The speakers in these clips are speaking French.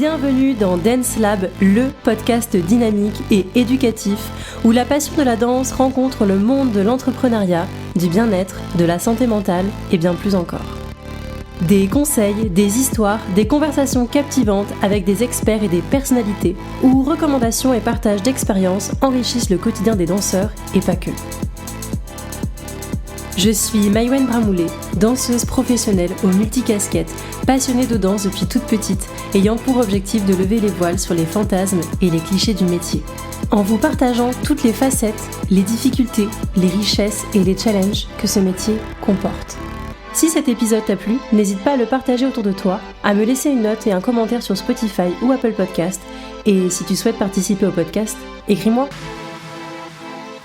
Bienvenue dans Dance Lab, le podcast dynamique et éducatif où la passion de la danse rencontre le monde de l'entrepreneuriat, du bien-être, de la santé mentale et bien plus encore. Des conseils, des histoires, des conversations captivantes avec des experts et des personnalités où recommandations et partages d'expériences enrichissent le quotidien des danseurs et pas que. Je suis Maïwenn Bramoulet, danseuse professionnelle aux multicasquettes, passionnée de danse depuis toute petite, ayant pour objectif de lever les voiles sur les fantasmes et les clichés du métier. En vous partageant toutes les facettes, les difficultés, les richesses et les challenges que ce métier comporte. Si cet épisode t'a plu, n'hésite pas à le partager autour de toi, à me laisser une note et un commentaire sur Spotify ou Apple Podcast. Et si tu souhaites participer au podcast, écris-moi.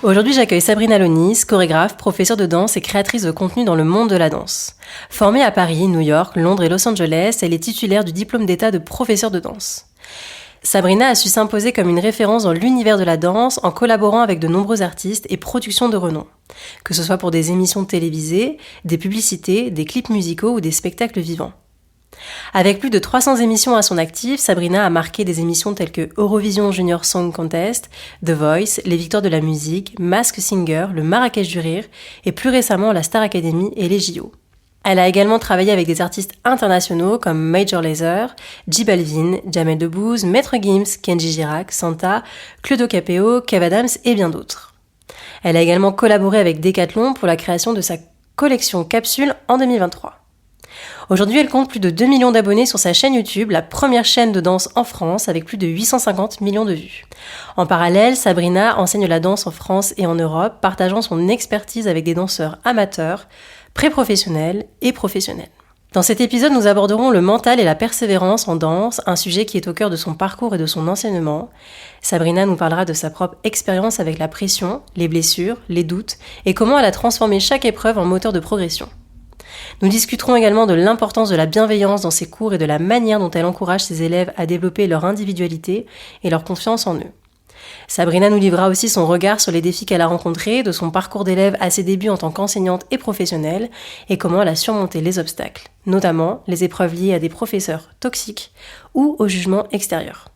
Aujourd'hui, j'accueille Sabrina Lonis, chorégraphe, professeure de danse et créatrice de contenu dans le monde de la danse. Formée à Paris, New York, Londres et Los Angeles, elle est titulaire du diplôme d'état de professeur de danse. Sabrina a su s'imposer comme une référence dans l'univers de la danse en collaborant avec de nombreux artistes et productions de renom, que ce soit pour des émissions télévisées, des publicités, des clips musicaux ou des spectacles vivants. Avec plus de 300 émissions à son actif, Sabrina a marqué des émissions telles que Eurovision Junior Song Contest, The Voice, Les Victoires de la musique, Masked Singer, le Marrakech du rire et plus récemment la Star Academy et les JO. Elle a également travaillé avec des artistes internationaux comme Major Lazer, J Balvin, Jamel Debbouze, Maître Gims, Kenji Girac, Santa, Claudio Capéo, Kev Adams et bien d'autres. Elle a également collaboré avec Decathlon pour la création de sa collection Capsule en 2023. Aujourd'hui, elle compte plus de 2 millions d'abonnés sur sa chaîne YouTube, la première chaîne de danse en France avec plus de 850 millions de vues. En parallèle, Sabrina enseigne la danse en France et en Europe, partageant son expertise avec des danseurs amateurs, pré-professionnels et professionnels. Dans cet épisode, nous aborderons le mental et la persévérance en danse, un sujet qui est au cœur de son parcours et de son enseignement. Sabrina nous parlera de sa propre expérience avec la pression, les blessures, les doutes et comment elle a transformé chaque épreuve en moteur de progression. Nous discuterons également de l'importance de la bienveillance dans ses cours et de la manière dont elle encourage ses élèves à développer leur individualité et leur confiance en eux. Sabrina nous livrera aussi son regard sur les défis qu'elle a rencontrés, de son parcours d'élève à ses débuts en tant qu'enseignante et professionnelle, et comment elle a surmonté les obstacles, notamment les épreuves liées à des professeurs toxiques ou au jugement extérieur.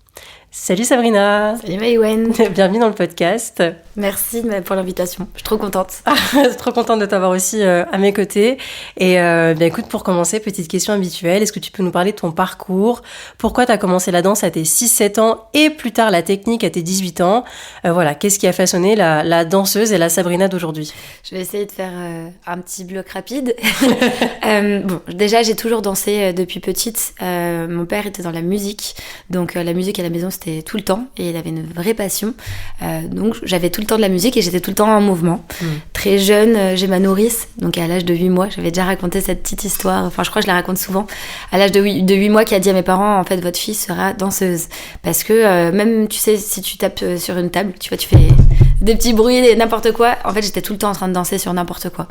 Salut Sabrina. Salut Maïwenn. Bienvenue dans le podcast. Merci pour l'invitation, je suis trop contente. Je suis trop contente de t'avoir aussi à mes côtés. Et écoute, pour commencer, petite question habituelle, est-ce que tu peux nous parler de ton parcours ? Pourquoi tu as commencé la danse à tes 6-7 ans et plus tard la technique à tes 18 ans ? Voilà, qu'est-ce qui a façonné la danseuse et la Sabrina d'aujourd'hui ? Je vais essayer de faire un petit bloc rapide. Déjà j'ai toujours dansé depuis petite. Mon père était dans la musique, donc la musique à la maison c'était tout le temps et il avait une vraie passion. Donc j'avais tout le temps de la musique et j'étais tout le temps en mouvement. Très jeune, j'ai ma nourrice, donc à l'âge de 8 mois, j'avais déjà raconté cette petite histoire, enfin je crois que je la raconte souvent, à l'âge de 8 mois qui a dit à mes parents, en fait votre fille sera danseuse. Parce que même, tu sais, si tu tapes sur une table, tu vois, tu fais des petits bruits, n'importe quoi, en fait j'étais tout le temps en train de danser sur n'importe quoi.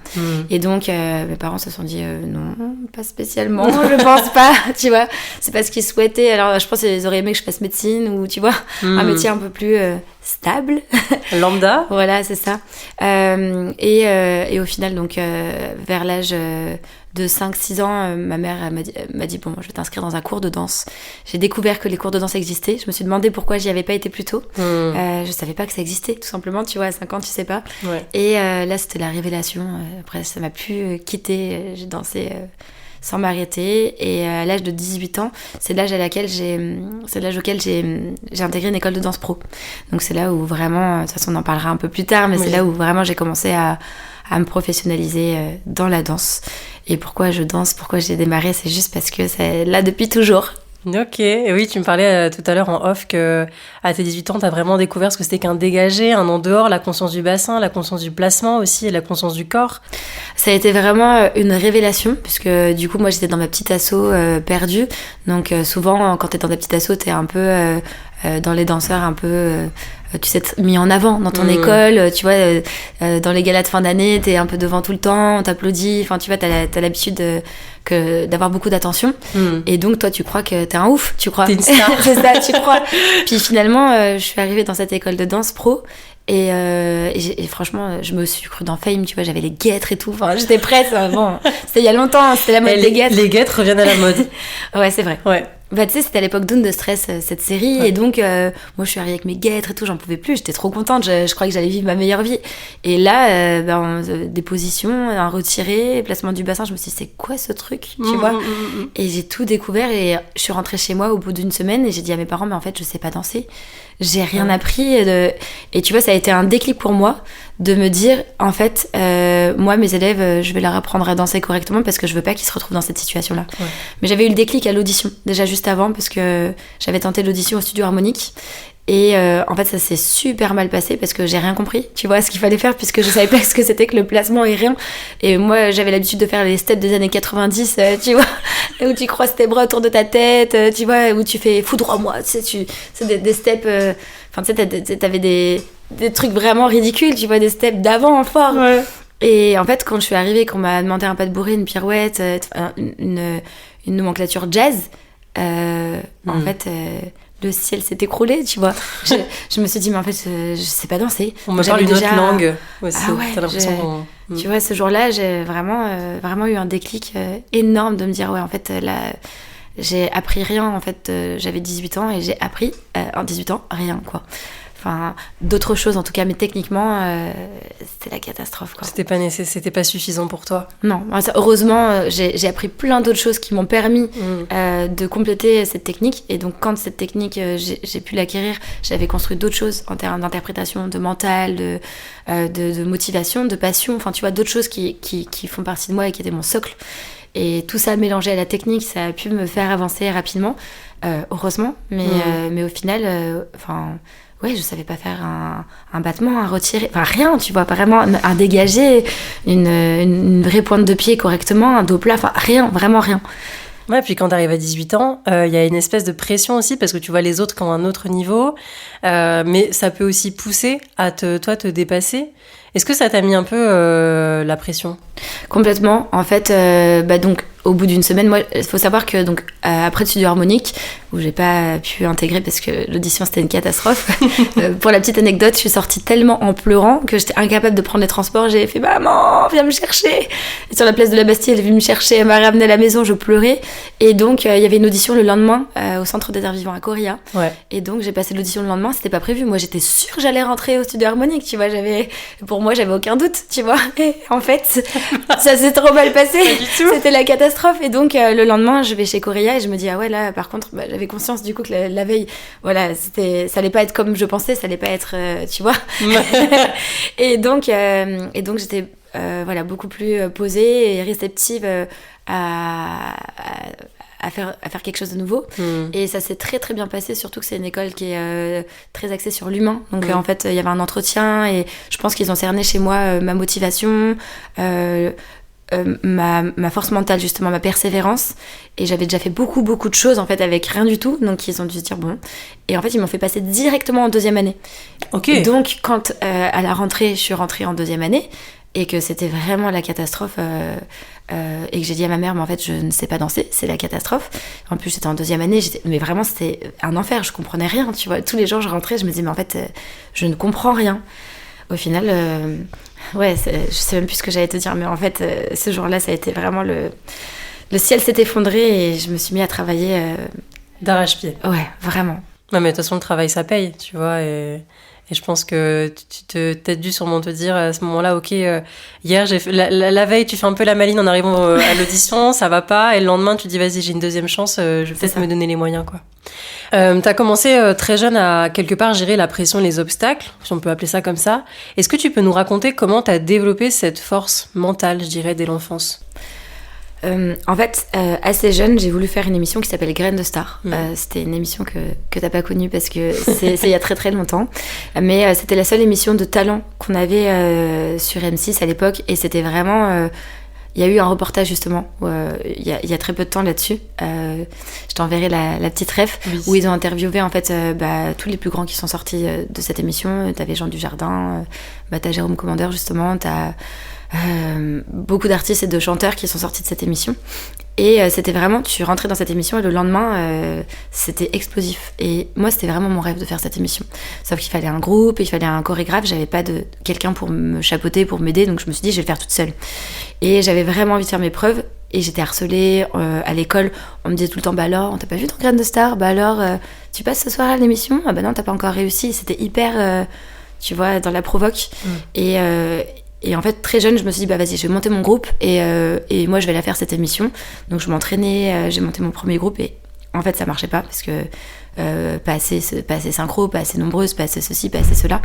Et donc mes parents se sont dit non, pas spécialement, je pense pas, tu vois, c'est pas ce qu'ils souhaitaient. Alors je pense qu'ils auraient aimé que je fasse médecine ou tu vois, un métier un peu plus stable. Lambda. Voilà, c'est ça. Et au final, donc, vers l'âge de 5-6 ans, ma mère m'a dit bon, je vais t'inscrire dans un cours de danse. J'ai découvert que les cours de danse existaient. Je me suis demandé pourquoi j'y avais pas été plus tôt. Je savais pas que ça existait, tout simplement. Tu vois, à 5 ans, tu sais pas. Ouais. Et là, c'était la révélation. Après, ça m'a plus quittée. J'ai dansé sans m'arrêter, et à l'âge de 18 ans, c'est l'âge auquel j'ai intégré une école de danse pro. Donc c'est là où vraiment, de toute façon on en parlera un peu plus tard, mais c'est là où vraiment j'ai commencé à me professionnaliser dans la danse. Et pourquoi je danse, pourquoi j'ai démarré, c'est juste parce que c'est là depuis toujours. Ok, et oui, tu me parlais tout à l'heure en off que à tes 18 ans, t'as vraiment découvert ce que c'était qu'un dégagé, un en dehors, la conscience du bassin, la conscience du placement aussi et la conscience du corps. Ça a été vraiment une révélation, puisque du coup, moi, j'étais dans ma petite asso perdue. Donc souvent, quand t'es dans ta petite asso, t'es un peu dans les danseurs un peu... tu sais, mis en avant dans ton école, tu vois, dans les galas de fin d'année, t'es un peu devant tout le temps, on t'applaudit, enfin, tu vois, t'as l'habitude d'avoir beaucoup d'attention. Et donc, toi, tu crois que t'es un ouf, tu crois. T'es une star. C'est ça, tu crois. Puis finalement, je suis arrivée dans cette école de danse pro, et franchement, je me suis crue dans Fame, tu vois, j'avais les guêtres et tout, enfin, j'étais prête. Bon, c'était il y a longtemps, c'était la mode des guêtres. Les guêtres reviennent à la mode. Ouais, c'est vrai. Ouais. Bah, tu sais, c'était à l'époque d'Oon de Stress, cette série. Ouais. Et donc, moi, je suis arrivée avec mes guêtres et tout, j'en pouvais plus. J'étais trop contente. Je croyais que j'allais vivre ma meilleure vie. Et là, des positions, un retiré, placement du bassin, je me suis dit, c'est quoi ce truc, tu vois? Et j'ai tout découvert et je suis rentrée chez moi au bout d'une semaine et j'ai dit à mes parents, mais en fait, je sais pas danser. J'ai rien appris. Et tu vois, ça a été un déclic pour moi de me dire, en fait, moi, mes élèves, je vais leur apprendre à danser correctement parce que je veux pas qu'ils se retrouvent dans cette situation-là. Ouais. Mais j'avais eu le déclic à l'audition, déjà juste avant, parce que j'avais tenté l'audition au studio harmonique. Et en fait, ça s'est super mal passé parce que j'ai rien compris, tu vois, ce qu'il fallait faire, puisque je savais pas ce que c'était que le placement et rien. Et moi, j'avais l'habitude de faire les steps des années 90, tu vois, où tu croises tes bras autour de ta tête, tu vois, où tu fais foudroie-moi, tu sais, c'est des steps, enfin, tu sais, t'avais des trucs vraiment ridicules, tu vois, des steps d'avant, fort. Ouais. Et en fait, quand je suis arrivée, qu'on m'a demandé un pas de bourrée, une pirouette, une nomenclature jazz, en fait... le ciel s'est écroulé, tu vois. Je me suis dit, mais en fait, je sais pas danser. On me parle une autre langue aussi. Ah ouais, t'as l'impression... Tu vois, ce jour-là, j'ai vraiment eu un déclic énorme de me dire, ouais, en fait, là, j'ai appris rien. En fait, j'avais 18 ans et j'ai appris, en 18 ans, rien, quoi. Enfin, d'autres choses en tout cas, mais techniquement, c'était la catastrophe, quoi. C'était pas suffisant pour toi? Non, heureusement, j'ai appris plein d'autres choses qui m'ont permis de compléter cette technique. Et donc, quand cette technique, j'ai pu l'acquérir, j'avais construit d'autres choses en termes d'interprétation, de mental, de motivation, de passion. Enfin, tu vois, d'autres choses qui font partie de moi et qui étaient mon socle. Et tout ça mélangé à la technique, ça a pu me faire avancer rapidement, heureusement. Mais au final, ouais, je savais pas faire un battement, un retiré, enfin rien, tu vois, vraiment un dégagé, une vraie pointe de pied correctement, un dos plat, enfin rien, vraiment rien. Ouais, puis quand t'arrives à 18 ans, y a une espèce de pression aussi, parce que tu vois les autres qui ont un autre niveau, mais ça peut aussi pousser à te dépasser. Est-ce que ça t'a mis un peu la pression ? Complètement. En fait, donc, au bout d'une semaine, moi, il faut savoir que donc, après le studio harmonique, où j'ai pas pu intégrer parce que l'audition c'était une catastrophe, pour la petite anecdote, je suis sortie tellement en pleurant que j'étais incapable de prendre les transports. J'ai fait « Maman, viens me chercher !» Et sur la place de la Bastille, elle est venue me chercher, elle m'a ramenée à la maison, je pleurais. Et donc, il y avait une audition le lendemain au Centre des Arts Vivants à Coria. Ouais. Et donc, j'ai passé l'audition le lendemain, c'était pas prévu. Moi, j'étais sûre que j'allais rentrer au studio harmonique, tu vois. Pour moi, j'avais aucun doute, tu vois. Et en fait, ça s'est trop mal passé. C'était la catastrophe. Et donc, le lendemain, je vais chez Coria et je me dis, ah ouais, là, par contre, j'avais conscience du coup que la veille, voilà, ça allait pas être comme je pensais, ça allait pas être, tu vois. et donc j'étais, voilà, beaucoup plus posée et réceptive à faire quelque chose de nouveau. Et ça s'est très très bien passé, surtout que c'est une école qui est très axée sur l'humain. Donc en fait, il y avait un entretien et je pense qu'ils ont cerné chez moi ma motivation, ma force mentale, justement, ma persévérance. Et j'avais déjà fait beaucoup de choses en fait avec rien du tout, donc ils ont dû se dire bon. Et en fait, ils m'ont fait passer directement en deuxième année. Ok. Et donc quand à la rentrée, je suis rentrée en deuxième année et que c'était vraiment la catastrophe, et que j'ai dit à ma mère, mais en fait, je ne sais pas danser, c'est la catastrophe. En plus, j'étais en deuxième année, mais vraiment, c'était un enfer, je comprenais rien, tu vois. Tous les jours, je rentrais, je me disais, mais en fait, je ne comprends rien. Au final, ouais, je sais même plus ce que j'allais te dire, mais en fait, ce jour-là, ça a été vraiment le ciel s'est effondré et je me suis mis à travailler. D'arrache-pied. Ouais, vraiment. Non, mais de toute façon, le travail, ça paye, tu vois, et je pense que t'as dû sûrement te dire à ce moment-là, ok, hier, j'ai fait, la veille, tu fais un peu la maline en arrivant à l'audition, ça va pas, et le lendemain, tu dis, vas-y, j'ai une deuxième chance, je vais peut-être me donner les moyens, quoi. T'as commencé très jeune à, quelque part, gérer la pression et les obstacles, si on peut appeler ça comme ça. Est-ce que tu peux nous raconter comment t'as développé cette force mentale, je dirais, dès l'enfance ? En fait, assez jeune, j'ai voulu faire une émission qui s'appelle Graines de Star. C'était une émission que t'as pas connue parce que c'est il y a très très longtemps. Mais c'était la seule émission de talent qu'on avait sur M6 à l'époque. Et c'était vraiment... Il y a eu un reportage justement, il y a très peu de temps là-dessus. Je t'enverrai la petite ref, oui. Où ils ont interviewé en fait tous les plus grands qui sont sortis de cette émission. T'avais Jean Dujardin, t'as Jérôme Commandeur justement, t'as... beaucoup d'artistes et de chanteurs qui sont sortis de cette émission et c'était vraiment, tu rentrais dans cette émission et le lendemain c'était explosif et moi c'était vraiment mon rêve de faire cette émission, sauf qu'il fallait un groupe et il fallait un chorégraphe, j'avais pas quelqu'un pour me chapeauter, pour m'aider, donc je me suis dit je vais le faire toute seule et j'avais vraiment envie de faire mes preuves Et j'étais harcelée à l'école. On me disait tout le temps, bah alors, on t'a pas vu dans Graines de Star? Bah alors, tu passes ce soir à l'émission? Ah bah non, t'as pas encore réussi. C'était hyper, tu vois, dans la provoque. Et en fait, très jeune, je me suis dit, bah vas-y, je vais monter mon groupe et moi, je vais la faire cette émission. Donc, je m'entraînais, j'ai monté mon premier groupe et en fait, ça marchait pas parce que pas assez synchro, pas assez nombreuse, pas assez ceci, pas assez cela.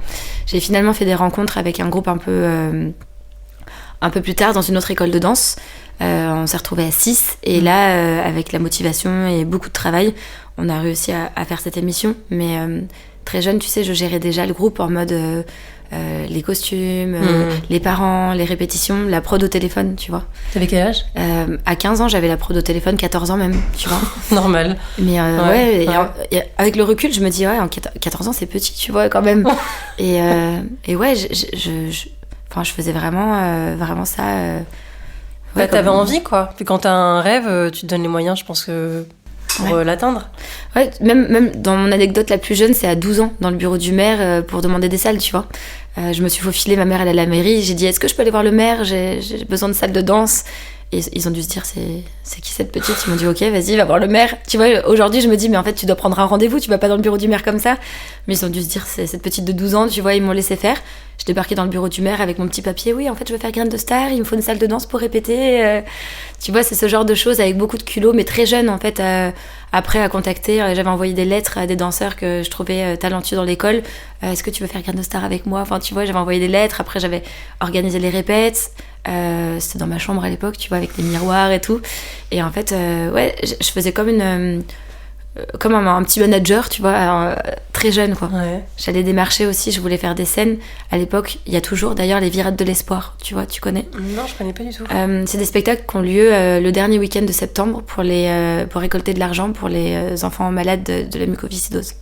J'ai finalement fait des rencontres avec un groupe un peu plus tard dans une autre école de danse. On s'est retrouvés à 6 et là, avec la motivation et beaucoup de travail, on a réussi à faire cette émission. Mais très jeune, tu sais, je gérais déjà le groupe en mode les costumes, les parents, les répétitions, la prod au téléphone, tu vois. T'avais quel âge? À 15 ans, j'avais la prod au téléphone, 14 ans même, tu vois. Normal. Mais et avec le recul, je me dis, ouais, en 14 ans, c'est petit, tu vois, quand même. et ouais, je faisais vraiment ça. Ouais, t'avais envie, quoi. Puis quand t'as un rêve, tu te donnes les moyens, je pense que pour l'atteindre. Ouais, même dans mon anecdote la plus jeune, c'est à 12 ans, dans le bureau du maire, pour demander des salles, tu vois. Je me suis faufilée, ma mère, elle est à la mairie, j'ai dit, est-ce que je peux aller voir le maire? J'ai besoin de salles de danse. Et ils ont dû se dire, c'est qui cette petite? Ils m'ont dit, ok, vas-y, va voir le maire. Tu vois, aujourd'hui, je me dis, mais en fait, tu dois prendre un rendez-vous, tu vas pas dans le bureau du maire comme ça. Mais ils ont dû se dire, c'est cette petite de 12 ans, tu vois, ils m'ont laissé faire. Je débarquais dans le bureau du maire avec mon petit papier, oui, en fait, je veux faire Graines de Star, il me faut une salle de danse pour répéter. Tu vois, c'est ce genre de choses avec beaucoup de culot, mais très jeune, en fait, après à contacter. J'avais envoyé des lettres à des danseurs que je trouvais talentueux dans l'école. Est-ce que tu veux faire Graines de Star avec moi? Enfin, tu vois, j'avais envoyé des lettres. Après, j'avais organisé les répètes. C'était dans ma chambre à l'époque, tu vois, avec des miroirs et tout. Et en fait, ouais, je faisais comme comme un petit manager, tu vois, très jeune, quoi. Ouais. J'allais démarcher aussi, je voulais faire des scènes. À l'époque, il y a toujours d'ailleurs les virades de l'espoir, tu vois, tu connais? Non, je connais pas du tout. C'est des spectacles qui ont lieu le dernier week-end de septembre pour récolter de l'argent pour les enfants malades de la mucoviscidose.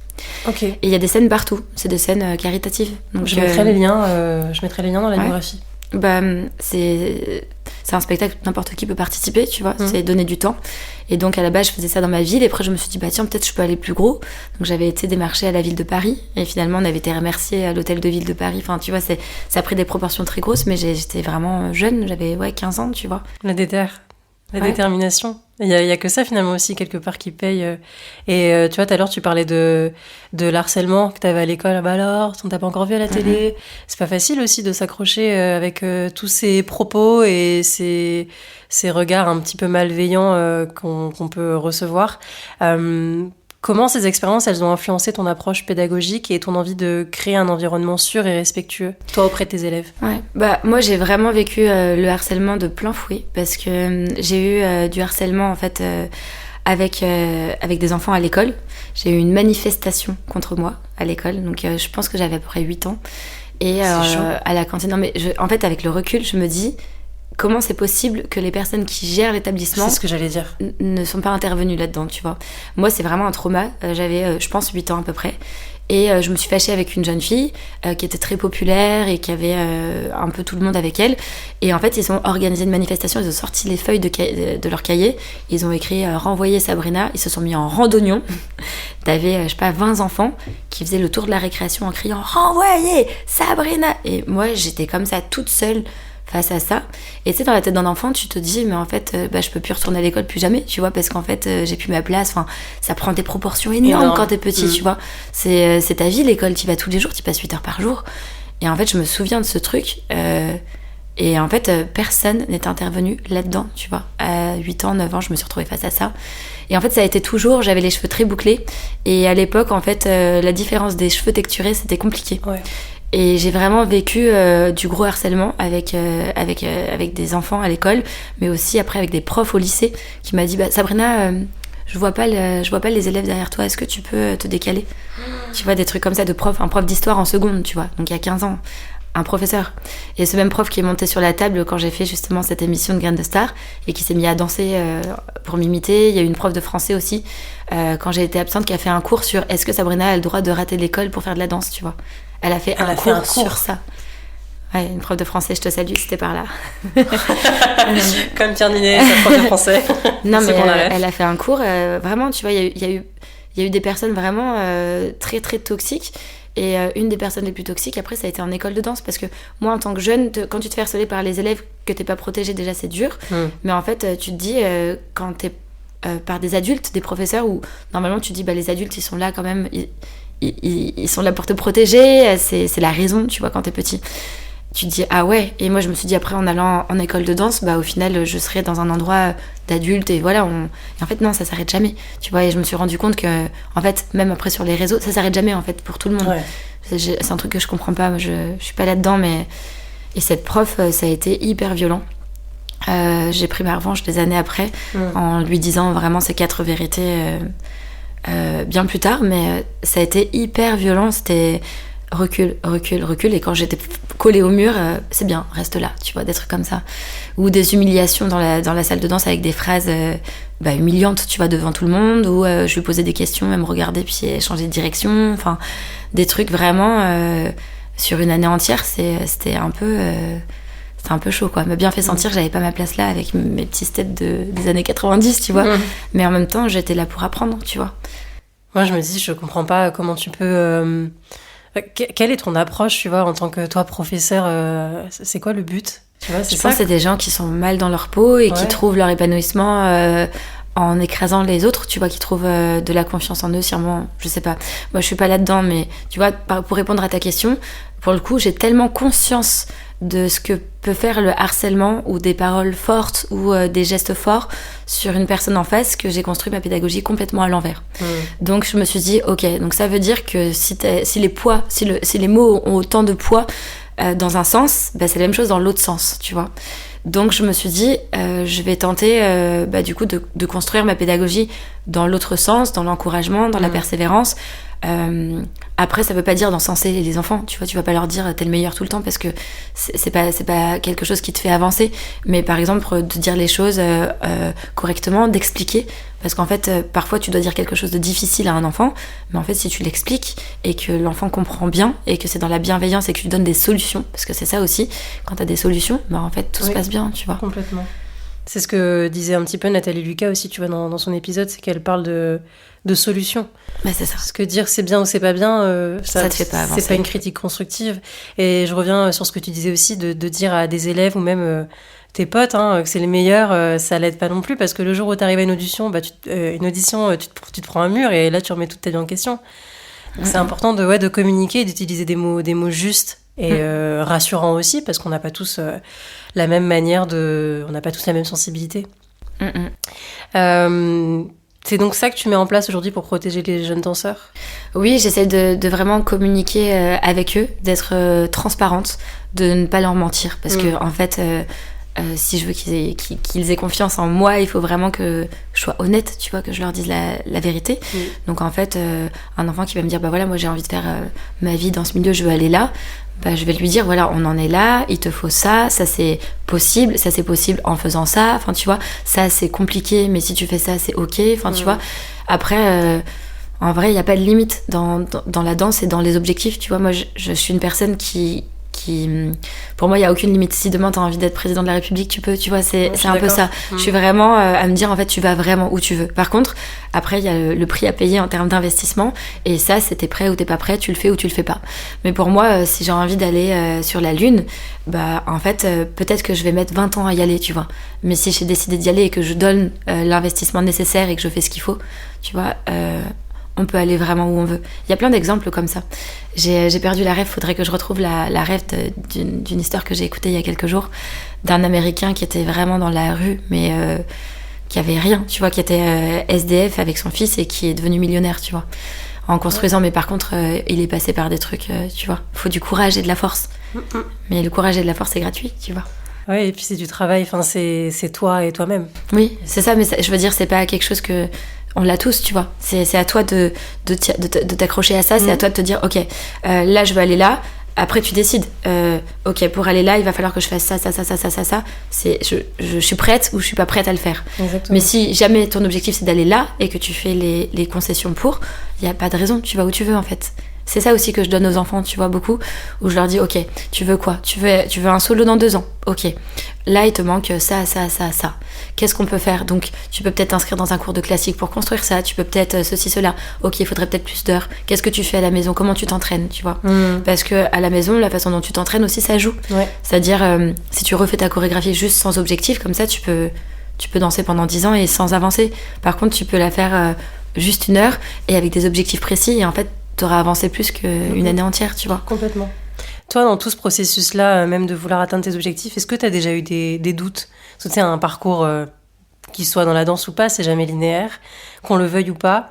Ok. Et il y a des scènes partout, c'est des scènes caritatives. Donc, je mettrai les liens dans la biographie. Bah, c'est un spectacle où n'importe qui peut participer, tu vois, c'est donner du temps. Et donc à la base je faisais ça dans ma ville et après je me suis dit bah tiens peut-être je peux aller plus gros. Donc j'avais été démarchée à la ville de Paris et finalement on avait été remerciés à l'hôtel de ville de Paris. Enfin tu vois, ça a pris des proportions très grosses mais j'étais vraiment jeune, j'avais 15 ans, tu vois. La détermination. Il y a que ça finalement aussi quelque part qui paye. Et tu vois, tout à l'heure tu parlais de l'harcèlement que t'avais à l'école. Ah bah alors, on t'a pas encore vu à la télé. C'est pas facile aussi de s'accrocher avec tous ces propos et ces regards un petit peu malveillants qu'on peut recevoir. Comment ces expériences, elles ont influencé ton approche pédagogique et ton envie de créer un environnement sûr et respectueux, toi, auprès de tes élèves? Ouais, bah moi j'ai vraiment vécu le harcèlement de plein fouet parce que j'ai eu du harcèlement en fait avec des enfants à l'école. J'ai eu une manifestation contre moi à l'école, donc je pense que j'avais à peu près 8 ans. Et à la cantine, non mais en fait avec le recul, je me dis comment c'est possible que les personnes qui gèrent l'établissement c'est ce que j'allais dire. Ne sont pas intervenues là-dedans, tu vois. Moi, c'est vraiment un trauma. J'avais, je pense, 8 ans à peu près. Et je me suis fâchée avec une jeune fille qui était très populaire et qui avait un peu tout le monde avec elle. Et en fait, ils ont organisé une manifestation, ils ont sorti les feuilles de leur cahier. Ils ont écrit « Renvoyer Sabrina ». Ils se sont mis en randonnion. T'avais, je sais pas, 20 enfants qui faisaient le tour de la récréation en criant « Renvoyer Sabrina ». Et moi, j'étais comme ça, toute seule, face à ça. Et tu sais, dans la tête d'un enfant, tu te dis mais en fait je peux plus retourner à l'école plus jamais, tu vois, parce qu'en fait j'ai plus ma place. Enfin, ça prend des proportions énormes quand t'es petit, tu vois. C'est ta vie l'école, t'y vas tous les jours, t'y passes 8 heures par jour. Et en fait je me souviens de ce truc et en fait personne n'est intervenu là-dedans, tu vois. À 8 ans, 9 ans, je me suis retrouvée face à ça. Et en fait ça a été toujours, j'avais les cheveux très bouclés et à l'époque en fait la différence des cheveux texturés c'était compliqué. Ouais. Et j'ai vraiment vécu du gros harcèlement avec des enfants à l'école, mais aussi après avec des profs au lycée qui m'a dit bah, Sabrina, je vois pas les élèves derrière toi, est-ce que tu peux te décaler? Tu vois, des trucs comme ça de prof, un prof d'histoire en seconde, tu vois, donc il y a 15 ans, un professeur. Et ce même prof qui est monté sur la table quand j'ai fait justement cette émission de Graines de Star et qui s'est mis à danser pour m'imiter. Il y a eu une prof de français aussi, quand j'ai été absente, qui a fait un cours sur est-ce que Sabrina a le droit de rater l'école pour faire de la danse, tu vois. Elle a fait un cours sur ça. Ouais, une prof de français, je te salue, c'était par là. Comme Pierre Ninet, sa prof de français. Non, mais elle a fait un cours, vraiment, tu vois, il y a eu des personnes vraiment très, très toxiques. Et une des personnes les plus toxiques, après, ça a été en école de danse. Parce que moi, en tant que jeune, quand tu te fais harceler par les élèves, que t'es pas protégé, déjà, c'est dur. Mais en fait, tu te dis, quand t'es par des adultes, des professeurs, où normalement, tu te dis, les adultes, ils sont là quand même, ils sont là pour te protéger. C'est la raison, tu vois, quand t'es petit. Tu te dis, ah ouais. Et moi, je me suis dit, après, en allant en école de danse, au final, je serais dans un endroit d'adultes. Et voilà, et en fait, non, ça s'arrête jamais. Tu vois, et je me suis rendu compte que, en fait, même après sur les réseaux, ça s'arrête jamais, en fait, pour tout le monde. Ouais. C'est un truc que je comprends pas. Moi, je suis pas là-dedans, mais... Et cette prof, ça a été hyper violent. J'ai pris ma revanche des années après, en lui disant vraiment ces 4 vérités bien plus tard. Mais ça a été hyper violent. C'était... recule, et quand j'étais collée au mur, c'est bien, reste là, tu vois, des trucs comme ça. Ou des humiliations dans la salle de danse avec des phrases humiliantes, tu vois, devant tout le monde, où je lui posais des questions, elle me regardait, puis elle changeait de direction, enfin, des trucs vraiment, sur une année entière, c'était un peu chaud, quoi. Elle m'a bien fait sentir que j'avais pas ma place là, avec mes petits steps des années 90, tu vois, mais en même temps, j'étais là pour apprendre, tu vois. Moi, je me dis, je comprends pas comment tu peux... Quelle est ton approche, tu vois, en tant que toi, professeur, c'est quoi le but, tu vois, je pense que c'est des gens qui sont mal dans leur peau et qui trouvent leur épanouissement en écrasant les autres, tu vois, qui trouvent de la confiance en eux, sûrement, je sais pas. Moi, je suis pas là-dedans, mais tu vois, pour répondre à ta question, pour le coup, j'ai tellement conscience de ce que peut faire le harcèlement ou des paroles fortes ou des gestes forts sur une personne en face que j'ai construit ma pédagogie complètement à l'envers. Donc je me suis dit, ok, donc ça veut dire que si les mots ont autant de poids dans un sens, c'est la même chose dans l'autre sens, tu vois. Donc je me suis dit, je vais tenter du coup de construire ma pédagogie dans l'autre sens, dans l'encouragement, dans la persévérance. Après, ça veut pas dire d'encenser les enfants, tu vois, tu vas pas leur dire t'es le meilleur tout le temps parce que c'est pas quelque chose qui te fait avancer, mais par exemple de dire les choses correctement, d'expliquer, parce qu'en fait parfois tu dois dire quelque chose de difficile à un enfant, mais en fait si tu l'expliques et que l'enfant comprend bien et que c'est dans la bienveillance et que tu lui donnes des solutions, parce que c'est ça aussi, quand t'as des solutions, en fait tout se passe bien, tu vois. Complètement. C'est ce que disait un petit peu Nathalie Lucas aussi, tu vois, dans son épisode, c'est qu'elle parle de solutions. C'est ça. Parce que dire c'est bien ou c'est pas bien, ça te fait pas avancer. C'est pas une critique constructive. Et je reviens sur ce que tu disais aussi, de dire à des élèves ou même tes potes que c'est les meilleurs, ça l'aide pas non plus, parce que le jour où t'arrives à une audition, tu te prends un mur et là tu remets toute ta vie en question. Donc c'est important de communiquer et d'utiliser des mots justes et rassurants aussi, parce qu'on n'a pas tous la même manière on n'a pas tous la même sensibilité. C'est donc ça que tu mets en place aujourd'hui pour protéger les jeunes danseurs ? Oui, j'essaie de vraiment communiquer avec eux, d'être transparente, de ne pas leur mentir, parce que en fait, si je veux qu'ils aient confiance en moi, il faut vraiment que je sois honnête, tu vois, que je leur dise la vérité. Donc en fait, un enfant qui va me dire, voilà, moi j'ai envie de faire ma vie dans ce milieu, je veux aller là, je vais lui dire, voilà, on en est là, il te faut ça c'est possible en faisant ça, enfin tu vois, ça c'est compliqué, mais si tu fais ça, c'est ok, enfin tu vois. Après, en vrai, il n'y a pas de limite dans la danse et dans les objectifs, tu vois. Moi, je suis une personne qui pour moi, il n'y a aucune limite. Si demain, tu as envie d'être président de la République, tu peux, tu vois, c'est un peu ça. Je suis vraiment à me dire, en fait, tu vas vraiment où tu veux. Par contre, après, il y a le prix à payer en termes d'investissement. Et ça, c'est t'es prêt ou t'es pas prêt, tu le fais ou tu le fais pas. Mais pour moi, si j'ai envie d'aller sur la Lune, en fait, peut-être que je vais mettre 20 ans à y aller, tu vois. Mais si j'ai décidé d'y aller et que je donne l'investissement nécessaire et que je fais ce qu'il faut, tu vois... on peut aller vraiment où on veut. Il y a plein d'exemples comme ça. J'ai perdu la rêve, faudrait que je retrouve la rêve d'une histoire que j'ai écoutée il y a quelques jours, d'un Américain qui était vraiment dans la rue, mais qui avait rien, tu vois, qui était SDF avec son fils et qui est devenu millionnaire, tu vois, en construisant. Mais par contre, il est passé par des trucs, tu vois, il faut du courage et de la force. Mais le courage et de la force, c'est gratuit, tu vois. Ouais, et puis c'est du travail, enfin c'est toi et toi-même. Oui, c'est ça, mais je veux dire, c'est pas quelque chose que... On l'a tous, tu vois. C'est à toi de t'accrocher à ça, c'est à toi de te dire, ok, là je veux aller là. Après tu décides, ok, pour aller là, il va falloir que je fasse ça. Je suis prête ou je suis pas prête à le faire. Exactement. Mais si jamais ton objectif c'est d'aller là et que tu fais les concessions pour, il y a pas de raison, tu vas où tu veux en fait. C'est ça aussi que je donne aux enfants, tu vois, beaucoup, où je leur dis, ok, tu veux quoi ? Tu veux un solo dans 2 ans ? Ok. Là, il te manque ça. Qu'est-ce qu'on peut faire ? Donc, tu peux peut-être t'inscrire dans un cours de classique pour construire ça. Tu peux peut-être ceci, cela. Ok, il faudrait peut-être plus d'heures. Qu'est-ce que tu fais à la maison ? Comment tu t'entraînes, tu vois ? Parce que à la maison, la façon dont tu t'entraînes aussi, ça joue. Ouais. C'est-à-dire, si tu refais ta chorégraphie juste sans objectif, comme ça, tu peux danser pendant 10 ans et sans avancer. Par contre, tu peux la faire juste 1 heure et avec des objectifs précis. Et en fait, t'auras avancé plus qu'une année entière, tu vois. Complètement. Toi, dans tout ce processus-là, même de vouloir atteindre tes objectifs, est-ce que tu as déjà eu des doutes ? Parce que tu sais, un parcours qui soit dans la danse ou pas, c'est jamais linéaire, qu'on le veuille ou pas.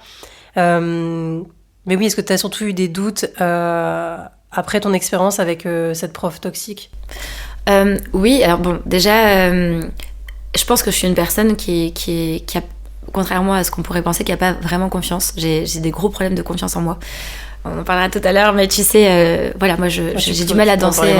Mais oui, est-ce que tu as surtout eu des doutes après ton expérience avec cette prof toxique ? Oui, alors bon, déjà, je pense que je suis une personne qui a, contrairement à ce qu'on pourrait penser, qui n'a pas vraiment confiance. J'ai des gros problèmes de confiance en moi. On en parlera tout à l'heure, mais tu sais, voilà, moi j'ai du mal à danser.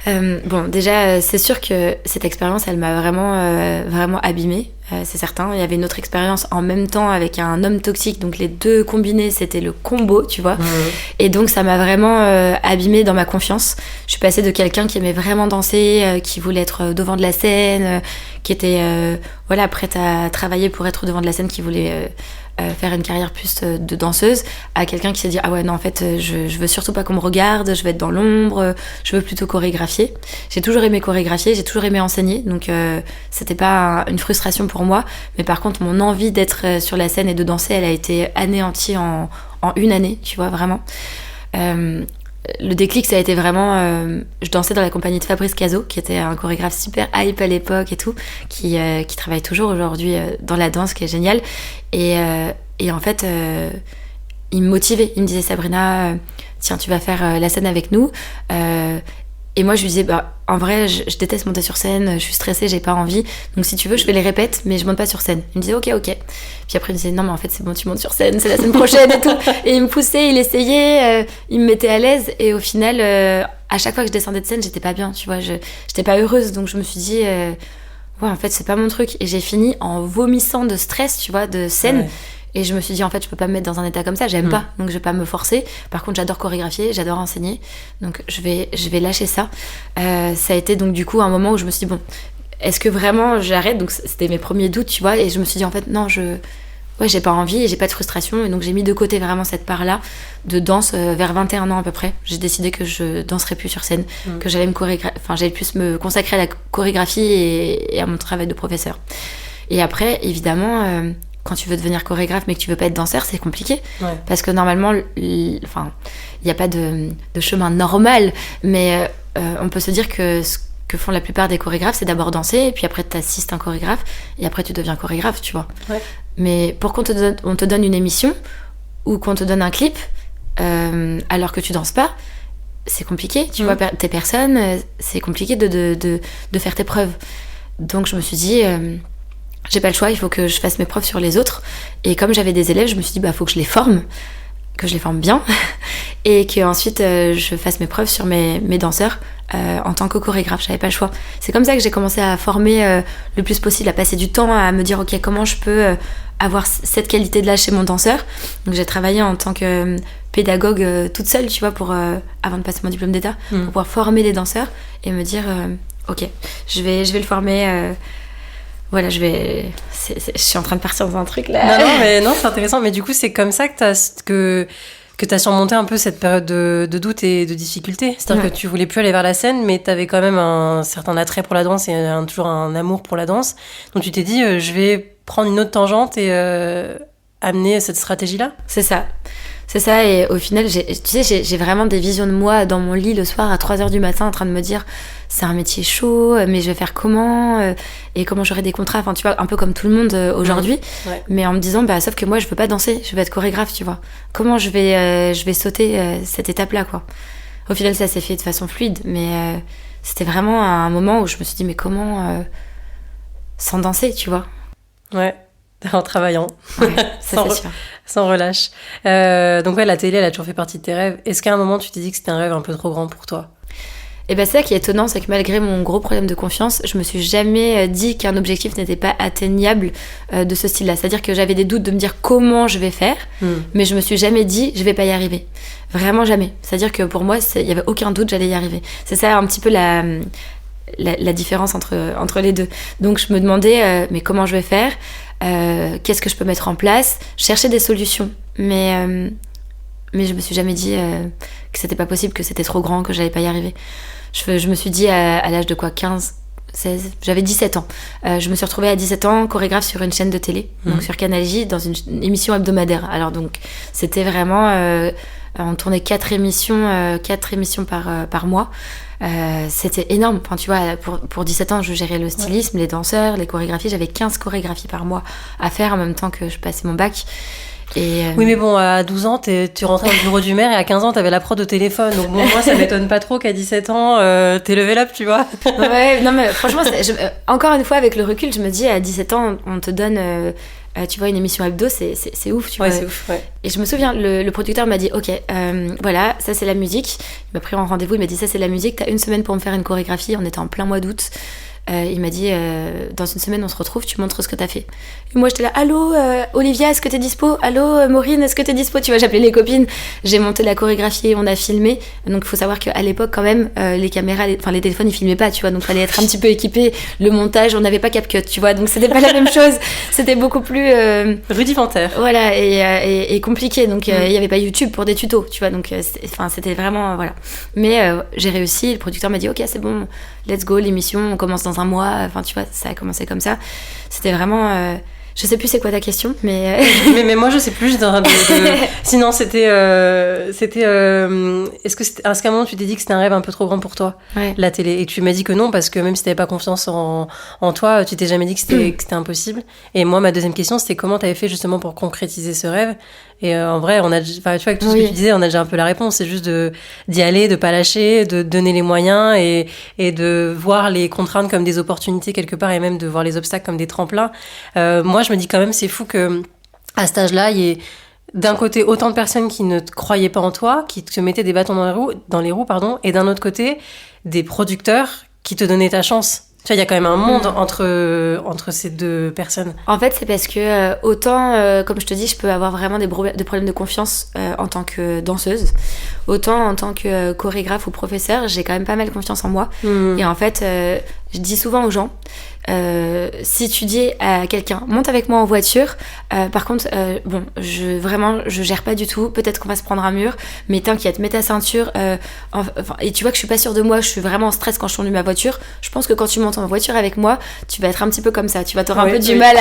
Bon, déjà, c'est sûr que cette expérience, elle m'a vraiment abîmée, c'est certain. Il y avait une autre expérience en même temps avec un homme toxique, donc les deux combinés, c'était le combo, tu vois. Et donc, ça m'a vraiment abîmée dans ma confiance. Je suis passée de quelqu'un qui aimait vraiment danser, qui voulait être devant de la scène, qui était voilà, prête à travailler pour être devant de la scène, qui voulait faire une carrière plus de danseuse, à quelqu'un qui s'est dit ah ouais non en fait je veux surtout pas qu'on me regarde, je veux être dans l'ombre, je veux plutôt chorégraphier. J'ai toujours aimé chorégraphier, j'ai toujours aimé enseigner, donc c'était pas une frustration pour moi, mais par contre mon envie d'être sur la scène et de danser, elle a été anéantie en 1 année, tu vois, vraiment. Le déclic, ça a été vraiment... je dansais dans la compagnie de Fabrice Cazot, qui était un chorégraphe super hype à l'époque et tout, qui travaille toujours aujourd'hui dans la danse, qui est génial. Et en fait, il me motivait. Il me disait, Sabrina, tiens, tu vas faire la scène avec nous. Et moi, je lui disais, bah, en vrai, je déteste monter sur scène, je suis stressée, j'ai pas envie. Donc, si tu veux, je fais les répètes, mais je monte pas sur scène. Il me disait, ok. Puis après, il me disait, non, mais en fait, c'est bon, tu montes sur scène, c'est la semaine prochaine et tout. Et il me poussait, il essayait, il me mettait à l'aise. Et au final, à chaque fois que je descendais de scène, j'étais pas bien, tu vois, j'étais pas heureuse. Donc, je me suis dit, ouais, en fait, c'est pas mon truc. Et j'ai fini en vomissant de stress, tu vois, de scène. Ouais. Et je me suis dit, en fait, je peux pas me mettre dans un état comme ça, j'aime pas, donc je vais pas me forcer. Par contre, j'adore chorégraphier, j'adore enseigner, donc je vais lâcher ça. Ça a été donc du coup un moment où je me suis dit, bon, est-ce que vraiment j'arrête ? Donc c'était mes premiers doutes, tu vois, et je me suis dit, en fait, non, j'ai pas envie et j'ai pas de frustration, et donc j'ai mis de côté vraiment cette part-là de danse vers 21 ans à peu près. J'ai décidé que je danserais plus sur scène, que j'allais plus me consacrer à la chorégraphie et à mon travail de professeur. Et après, évidemment... quand tu veux devenir chorégraphe mais que tu veux pas être danseur, c'est compliqué. Ouais. Parce que normalement, il n'y a pas de chemin normal, mais on peut se dire que ce que font la plupart des chorégraphes, c'est d'abord danser, et puis après tu assistes un chorégraphe, et après tu deviens chorégraphe, tu vois. Ouais. Mais pour qu'on te donne une émission, ou qu'on te donne un clip, alors que tu danses pas, c'est compliqué, tu vois, t'es personne, c'est compliqué de faire tes preuves. Donc je me suis dit... j'ai pas le choix, il faut que je fasse mes preuves sur les autres. Et comme j'avais des élèves, je me suis dit, bah, faut que je les forme bien, et qu'ensuite je fasse mes preuves sur mes danseurs en tant que chorégraphe. J'avais pas le choix. C'est comme ça que j'ai commencé à former le plus possible, à passer du temps, à me dire, ok, comment je peux avoir cette qualité-là chez mon danseur. Donc j'ai travaillé en tant que pédagogue toute seule, tu vois, avant de passer mon diplôme d'état, pour pouvoir former les danseurs et me dire, ok, je vais le former... Voilà, je suis en train de partir dans un truc là. Non, c'est intéressant. Mais du coup, c'est comme ça que t'as surmonté un peu cette période de doute et de difficulté. C'est-à-dire que tu voulais plus aller vers la scène, mais t'avais quand même un certain attrait pour la danse et toujours un amour pour la danse. Donc tu t'es dit, je vais prendre une autre tangente et amener cette stratégie-là. C'est ça, et au final, j'ai vraiment des visions de moi dans mon lit le soir à 3h du matin en train de me dire, c'est un métier chaud, mais je vais faire comment, et comment j'aurai des contrats, enfin tu vois, un peu comme tout le monde aujourd'hui, mais en me disant, bah sauf que moi je veux pas danser, je veux être chorégraphe, tu vois. Comment je vais sauter cette étape-là, quoi. Au final, ça s'est fait de façon fluide, mais c'était vraiment un moment où je me suis dit, mais comment sans danser, tu vois. Ouais. En travaillant, ouais, ça c'est sûr. Sans relâche. Donc ouais, la télé, elle a toujours fait partie de tes rêves. Est-ce qu'à un moment, tu t'es dit que c'était un rêve un peu trop grand pour toi ? Et ben c'est ça qui est étonnant, c'est que malgré mon gros problème de confiance, je me suis jamais dit qu'un objectif n'était pas atteignable de ce style-là. C'est-à-dire que j'avais des doutes de me dire comment je vais faire, mais je me suis jamais dit je vais pas y arriver. Vraiment jamais. C'est-à-dire que pour moi, il y avait aucun doute, j'allais y arriver. C'est ça un petit peu la différence entre les deux. Donc je me demandais mais comment je vais faire, qu'est-ce que je peux mettre en place, chercher des solutions. Mais je me suis jamais dit que c'était pas possible, que c'était trop grand, que j'allais pas y arriver. Je me suis dit à l'âge de quoi, 15, 16, j'avais 17 ans. Je me suis retrouvée à 17 ans chorégraphe sur une chaîne de télé, donc sur Canal J, dans une émission hebdomadaire. Alors donc c'était vraiment... on tournait 4 émissions par mois. C'était énorme. Enfin, tu vois, pour 17 ans, je gérais le stylisme, les danseurs, les chorégraphies. J'avais 15 chorégraphies par mois à faire en même temps que je passais mon bac. Oui, mais bon, à 12 ans, tu rentrais au bureau du maire et à 15 ans, t'avais la prod au téléphone. Donc bon, moi, ça m'étonne pas trop qu'à 17 ans, t'es level up, tu vois. Ouais, non, mais franchement, encore une fois, avec le recul, je me dis, à 17 ans, on te donne... tu vois, une émission hebdo, c'est ouf, tu vois. C'est ouf, ouais. Et je me souviens, le producteur m'a dit, ok, voilà, ça c'est la musique. Il m'a pris en rendez-vous, il m'a dit, ça c'est la musique, t'as une semaine pour me faire une chorégraphie. On était en plein mois d'août. Il m'a dit, dans une semaine on se retrouve, tu montres ce que t'as fait. Et moi j'étais là, allô Olivia, est-ce que t'es dispo? Allô Maureen, est-ce que t'es dispo? Tu vois, j'appelais les copines, j'ai monté la chorégraphie, on a filmé. Donc il faut savoir qu'à l'époque quand même, les caméras, les téléphones ils filmaient pas, tu vois, donc fallait être un petit peu équipé. Le montage, on n'avait pas CapCut, tu vois, donc c'était pas la même chose. C'était beaucoup plus rudimentaire. Voilà, et compliqué. Donc il y avait pas YouTube pour des tutos, tu vois, donc c'était vraiment voilà. Mais j'ai réussi, le producteur m'a dit ok, c'est bon, let's go, l'émission, on commence dans un mois. Enfin, tu vois, ça a commencé comme ça. C'était vraiment... Je sais plus c'est quoi ta question, mais... mais moi, je sais plus. Sinon, c'était... Est-ce qu'à un moment, tu t'es dit que c'était un rêve un peu trop grand pour toi, la télé? Et tu m'as dit que non, parce que même si t'avais pas confiance en toi, tu t'es jamais dit que c'était impossible. Et moi, ma deuxième question, c'était comment t'avais fait justement pour concrétiser ce rêve? Et en vrai, tu vois, avec tout ce que tu disais, on a déjà un peu la réponse. C'est juste d'y aller, de pas lâcher, de donner les moyens et de voir les contraintes comme des opportunités quelque part et même de voir les obstacles comme des tremplins. Moi, je me dis quand même, c'est fou que à cet âge-là, il y ait d'un côté autant de personnes qui ne te croyaient pas en toi, qui te mettaient des bâtons dans les roues, et d'un autre côté, des producteurs qui te donnaient ta chance. Tu vois, il y a quand même un monde entre ces deux personnes. En fait, c'est parce que autant, comme je te dis, je peux avoir vraiment des problèmes de confiance en tant que danseuse, autant en tant que chorégraphe ou professeur, j'ai quand même pas mal confiance en moi. Et en fait, je dis souvent aux gens, si tu dis à quelqu'un monte avec moi en voiture, par contre bon, je gère pas du tout, peut-être qu'on va se prendre un mur, mais t'inquiète, mets ta ceinture, et tu vois que je suis pas sûre de moi, je suis vraiment en stress quand je conduis ma voiture. Je pense que quand tu montes en voiture avec moi, tu vas être un petit peu comme ça, tu vas t'avoir un peu du mal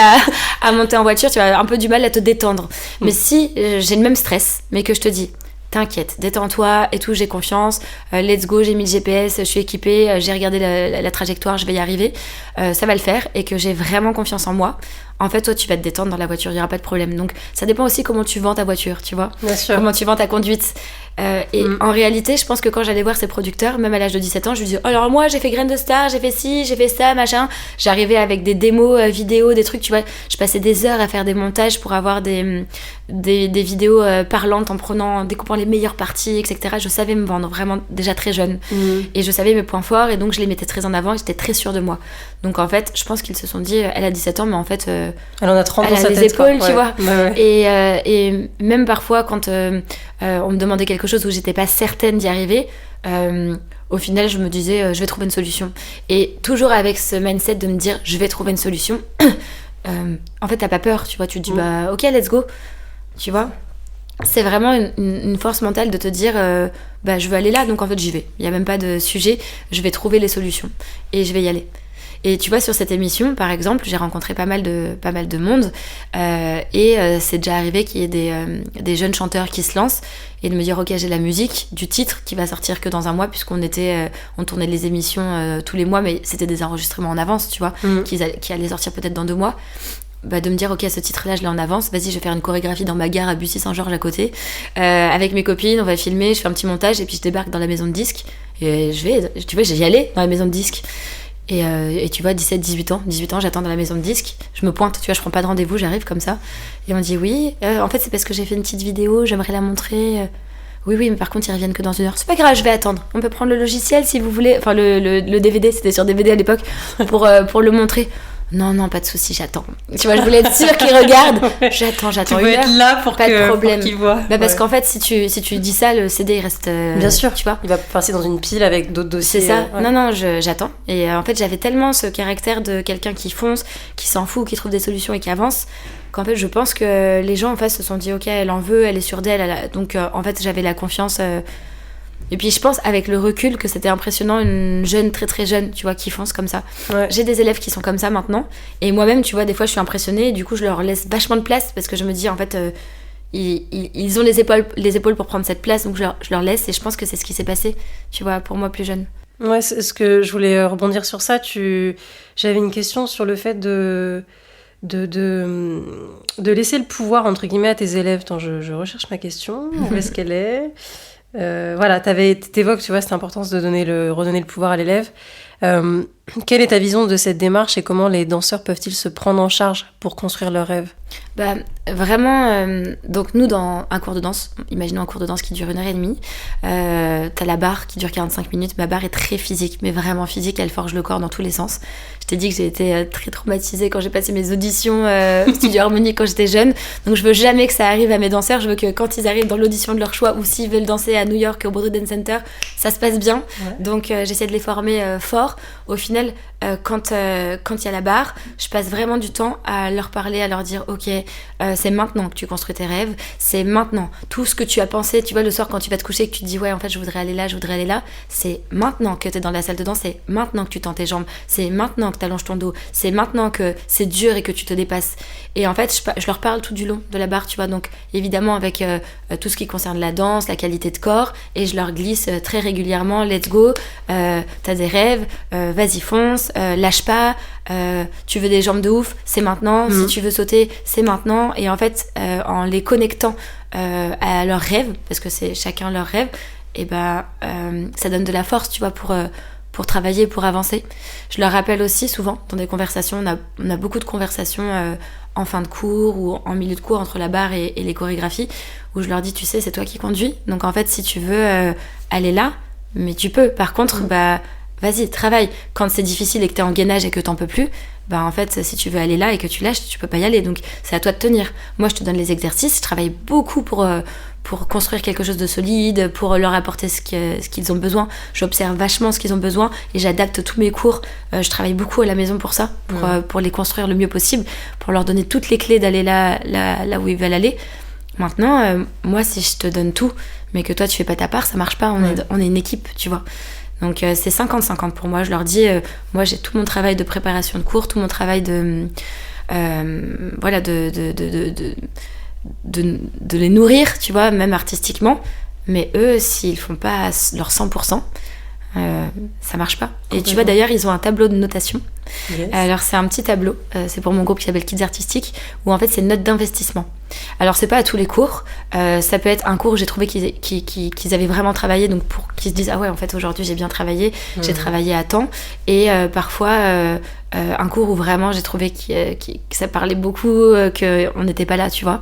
à monter en voiture, tu vas avoir un peu du mal à te détendre. Mais si j'ai le même stress, mais que je te dis t'inquiète, détends-toi et tout, j'ai confiance, let's go, j'ai mis le GPS, je suis équipée, j'ai regardé la trajectoire, je vais y arriver, ça va le faire, et que j'ai vraiment confiance en moi, en fait, toi, tu vas te détendre dans la voiture, il n'y aura pas de problème. Donc, ça dépend aussi comment tu vends ta voiture, tu vois. Bien sûr. Comment tu vends ta conduite. En réalité, je pense que quand j'allais voir ces producteurs, même à l'âge de 17 ans, je lui disais, oh, alors moi, j'ai fait Graine de Star, j'ai fait ci, j'ai fait ça, machin. J'arrivais avec des démos vidéo, des trucs, tu vois. Je passais des heures à faire des montages pour avoir des vidéos parlantes en découpant les meilleures parties, etc. Je savais me vendre vraiment déjà très jeune. Et je savais mes points forts, et donc je les mettais très en avant, et j'étais très sûre de moi. Donc en fait, je pense qu'ils se sont dit, elle a 17 ans, mais en fait, elle en a 30 elle dans a sa les tête, épaules, quoi. tu vois. Ouais. Et même parfois, quand on me demandait quelque chose où j'étais pas certaine d'y arriver, au final, je me disais, je vais trouver une solution. Et toujours avec ce mindset de me dire, je vais trouver une solution. En fait, t'as pas peur, tu vois. Tu te dis, bah, ok, let's go. Tu vois. C'est vraiment une force mentale de te dire, bah, je veux aller là, donc en fait, j'y vais. Il y a même pas de sujet. Je vais trouver les solutions et je vais y aller. Et tu vois, sur cette émission, par exemple, j'ai rencontré pas mal de monde, et c'est déjà arrivé qu'il y ait des jeunes chanteurs qui se lancent et de me dire, ok, j'ai la musique du titre qui va sortir que dans un mois, puisqu'on on tournait les émissions tous les mois, mais c'était des enregistrements en avance, tu vois, qui allaient sortir peut-être dans 2 mois. Bah, de me dire, ok, ce titre-là, je l'ai en avance, vas-y, je vais faire une chorégraphie dans ma gare à Bussy-Saint-Georges à côté, avec mes copines, on va filmer, je fais un petit montage, et puis je débarque dans la maison de disques, et tu vois, j'y allais dans la maison de disques. Et tu vois, 18 ans, j'attends dans la maison de disques, je me pointe, tu vois, je prends pas de rendez-vous, j'arrive comme ça, et on me dit oui, en fait c'est parce que j'ai fait une petite vidéo, j'aimerais la montrer. Oui, mais par contre, ils reviennent que dans 1 heure. C'est pas grave, je vais attendre. On peut prendre le logiciel si vous voulez. Enfin, le DVD, c'était sur DVD à l'époque, pour le montrer. Non, pas de souci, j'attends. Tu vois, je voulais être sûre qu'ils regardent. J'attends. Tu veux être là pour qu'ils voient. Parce qu'en fait, si tu dis ça, le CD, il reste... Bien sûr, tu vois. Il va passer dans une pile avec d'autres dossiers. C'est ça. Non, j'attends. Et en fait, j'avais tellement ce caractère de quelqu'un qui fonce, qui s'en fout, qui trouve des solutions et qui avance, qu'en fait, je pense que les gens en face se sont dit, ok, elle en veut, elle est sûre d'elle. Donc, en fait, j'avais la confiance... Et puis je pense avec le recul que c'était impressionnant, une jeune, très très jeune, tu vois, qui fonce comme ça. Ouais. J'ai des élèves qui sont comme ça maintenant. Et moi-même, tu vois, des fois je suis impressionnée et du coup je leur laisse vachement de place parce que je me dis en fait, ils ont les épaules pour prendre cette place, donc je leur laisse et je pense que c'est ce qui s'est passé, tu vois, pour moi plus jeune. Ouais, c'est ce que je voulais rebondir sur ça. J'avais une question sur le fait de laisser le pouvoir entre guillemets à tes élèves. Attends, je recherche ma question. Où est-ce qu'elle est? Voilà, t'évoques, tu vois, cette importance de redonner le pouvoir à l'élève. Quelle est ta vision de cette démarche et comment les danseurs peuvent-ils se prendre en charge pour construire leurs rêves? Vraiment, donc nous dans un cours de danse, imaginons un cours de danse qui dure 1h30, t'as la barre qui dure 45 minutes, ma barre est très physique, mais vraiment physique, elle forge le corps dans tous les sens. Je t'ai dit que j'ai été très traumatisée quand j'ai passé mes auditions studio harmonique quand j'étais jeune, donc je veux jamais que ça arrive à mes danseurs, je veux que quand ils arrivent dans l'audition de leur choix ou s'ils veulent danser à New York au Broadway Dance Center, ça se passe bien. Ouais. Donc j'essaie de les former fort. Au final, quand il y a la barre, je passe vraiment du temps à leur parler, à leur dire ok, c'est maintenant que tu construis tes rêves, c'est maintenant. Tout ce que tu as pensé, tu vois, le soir quand tu vas te coucher et que tu te dis ouais en fait je voudrais aller là, c'est maintenant que t'es dans la salle de danse, c'est maintenant que tu tends tes jambes, c'est maintenant que t'allonges ton dos, c'est maintenant que c'est dur et que tu te dépasses. Et en fait je leur parle tout du long de la barre, tu vois, donc évidemment avec tout ce qui concerne la danse, la qualité de corps, et je leur glisse très régulièrement let's go, t'as des rêves, vas-y fonce, lâche pas, tu veux des jambes de ouf, c'est maintenant, si tu veux sauter, c'est maintenant. Et en fait en les connectant à leurs rêves, parce que c'est chacun leur rêve, et ça donne de la force, tu vois, pour travailler, pour avancer. Je leur rappelle aussi souvent dans des conversations, on a beaucoup de conversations en fin de cours ou en milieu de cours entre la barre et les chorégraphies, où je leur dis tu sais c'est toi qui conduis, donc en fait si tu veux aller là, mais tu peux, par contre vas-y, travaille. Quand c'est difficile et que t'es en gainage et que t'en peux plus, en fait, si tu veux aller là et que tu lâches, tu peux pas y aller. Donc, c'est à toi de tenir. Moi, je te donne les exercices. Je travaille beaucoup pour construire quelque chose de solide, pour leur apporter ce qu'ils ont besoin. J'observe vachement ce qu'ils ont besoin et j'adapte tous mes cours. Je travaille beaucoup à la maison pour ça, pour les construire le mieux possible, pour leur donner toutes les clés d'aller là où ils veulent aller. Maintenant, moi, si je te donne tout, mais que toi, tu fais pas ta part, ça marche pas. On est une équipe, tu vois. Donc c'est 50-50 pour moi. Je leur dis, moi j'ai tout mon travail de préparation de cours, tout mon travail de les nourrir, tu vois, même artistiquement. Mais eux, s'ils font pas leur 100%, ça marche pas. Et tu vois d'ailleurs ils ont un tableau de notation. Yes. Alors c'est un petit tableau, c'est pour mon groupe qui s'appelle Kids Artistiques, où en fait c'est une note d'investissement. Alors c'est pas à tous les cours, ça peut être un cours où j'ai trouvé qu'ils avaient vraiment travaillé, donc pour qu'ils se disent ah ouais en fait aujourd'hui j'ai bien travaillé, j'ai travaillé à temps, et parfois un cours où vraiment j'ai trouvé que ça parlait beaucoup, qu'on n'était pas là, tu vois,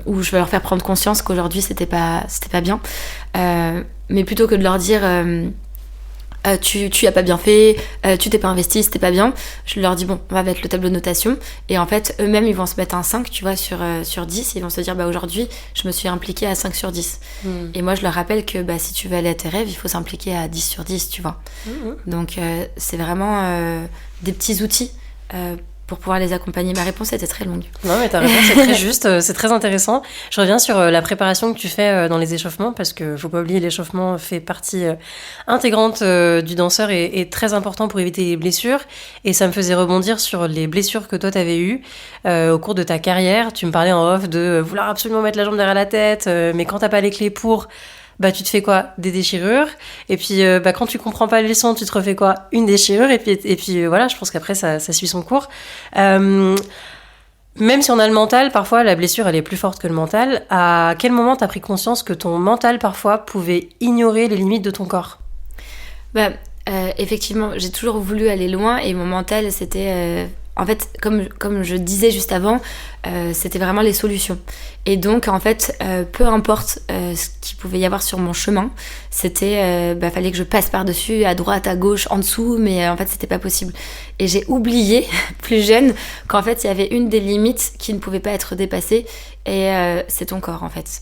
où je vais leur faire prendre conscience qu'aujourd'hui c'était pas bien, mais plutôt que de leur dire tu as pas bien fait, tu t'es pas investi, c'était pas bien, je leur dis bon on va mettre le tableau de notation, et en fait eux-mêmes ils vont se mettre un 5 tu vois sur 10, ils vont se dire aujourd'hui je me suis impliquée à 5 sur 10 et moi je leur rappelle que si tu veux aller à tes rêves il faut s'impliquer à 10 sur 10 tu vois. Donc c'est vraiment des petits outils pour pouvoir les accompagner. Ma réponse était très longue. Non, mais ta réponse est très juste, c'est très intéressant. Je reviens sur la préparation que tu fais dans les échauffements, parce que faut pas oublier, l'échauffement fait partie intégrante du danseur et est très important pour éviter les blessures. Et ça me faisait rebondir sur les blessures que toi t'avais eues au cours de ta carrière. Tu me parlais en off de vouloir absolument mettre la jambe derrière la tête, mais quand t'as pas les clés pour... tu te fais quoi? Des déchirures. Et puis, quand tu comprends pas les leçons, tu te refais quoi? Une déchirure. Et puis voilà, je pense qu'après, ça suit son cours. Même si on a le mental, parfois, la blessure, elle est plus forte que le mental. À quel moment t'as pris conscience que ton mental, parfois, pouvait ignorer les limites de ton corps? Effectivement, j'ai toujours voulu aller loin et mon mental, c'était en fait, comme je disais juste avant, c'était vraiment les solutions. Et donc, en fait, peu importe ce qu'il pouvait y avoir sur mon chemin, c'était, fallait que je passe par-dessus, à droite, à gauche, en dessous, mais en fait, c'était pas possible. Et j'ai oublié, plus jeune, qu'en fait, il y avait une des limites qui ne pouvait pas être dépassée, et c'est ton corps, en fait.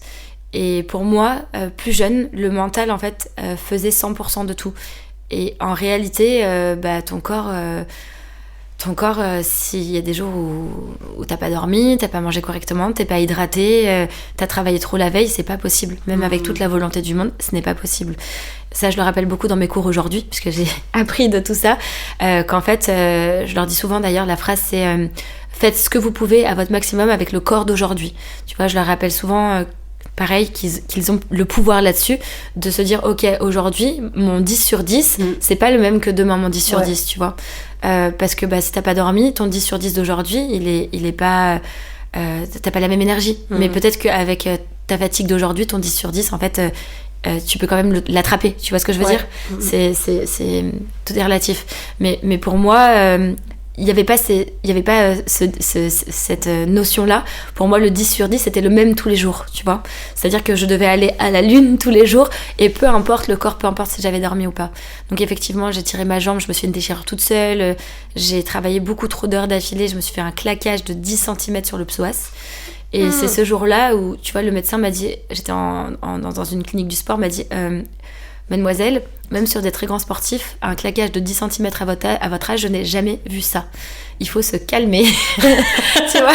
Et pour moi, plus jeune, le mental, en fait, faisait 100% de tout. Et en réalité, ton corps... s'il y a des jours où t'as pas dormi, t'as pas mangé correctement, t'es pas hydraté, t'as travaillé trop la veille, c'est pas possible. Même avec toute la volonté du monde, ce n'est pas possible. Ça, je le rappelle beaucoup dans mes cours aujourd'hui, puisque j'ai appris de tout ça, qu'en fait, je leur dis souvent d'ailleurs, la phrase c'est faites ce que vous pouvez à votre maximum avec le corps d'aujourd'hui. Tu vois, je leur rappelle souvent... pareil, qu'ils ont le pouvoir là-dessus de se dire ok, aujourd'hui mon 10 sur 10 c'est pas le même que demain mon 10 sur 10, tu vois, parce que si t'as pas dormi, ton 10 sur 10 d'aujourd'hui il est pas t'as pas la même énergie, mais peut-être qu'avec ta fatigue d'aujourd'hui, ton 10 sur 10 en fait tu peux quand même l'attraper, tu vois ce que je veux dire. C'est tout est relatif, mais pour moi il n'y avait pas, cette notion-là. Pour moi, le 10 sur 10, c'était le même tous les jours, tu vois. C'est-à-dire que je devais aller à la lune tous les jours, et peu importe le corps, peu importe si j'avais dormi ou pas. Donc effectivement, j'ai tiré ma jambe, je me suis fait une déchirure toute seule, j'ai travaillé beaucoup trop d'heures d'affilée, je me suis fait un claquage de 10 cm sur le psoas. Et c'est ce jour-là où, tu vois, le médecin m'a dit, j'étais dans une clinique du sport, m'a dit... Mademoiselle, même sur des très grands sportifs, un claquage de 10 cm à votre âge, je n'ai jamais vu ça. Il faut se calmer. Tu vois ?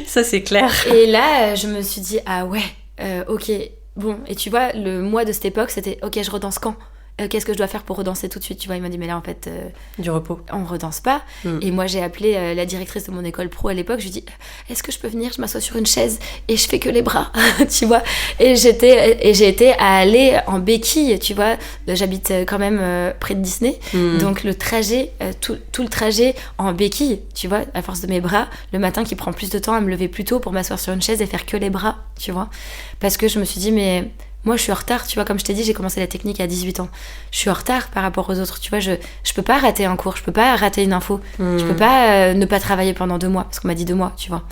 Ça, c'est clair. Et là, je me suis dit, ah ouais, ok, bon. Et tu vois, le mois de cette époque, c'était, ok, je redanse quand ? Qu'est-ce que je dois faire pour redanser tout de suite, tu vois? Il m'a dit, mais là, en fait... du repos. On redanse pas. Et moi, j'ai appelé la directrice de mon école pro à l'époque. Je lui ai dit, est-ce que je peux venir? Je m'assois sur une chaise et je fais que les bras, tu vois? Et j'ai été à aller en béquille, tu vois? J'habite quand même près de Disney. Donc, le trajet, tout le trajet en béquille, tu vois, à force de mes bras, le matin qui prend plus de temps à me lever plus tôt pour m'asseoir sur une chaise et faire que les bras, tu vois? Parce que je me suis dit, mais... moi, je suis en retard, tu vois, comme je t'ai dit, j'ai commencé la technique à 18 ans. Je suis en retard par rapport aux autres, tu vois, je peux pas rater un cours, je peux pas rater une info, je peux pas ne pas travailler pendant 2 mois, parce qu'on m'a dit 2 mois, tu vois.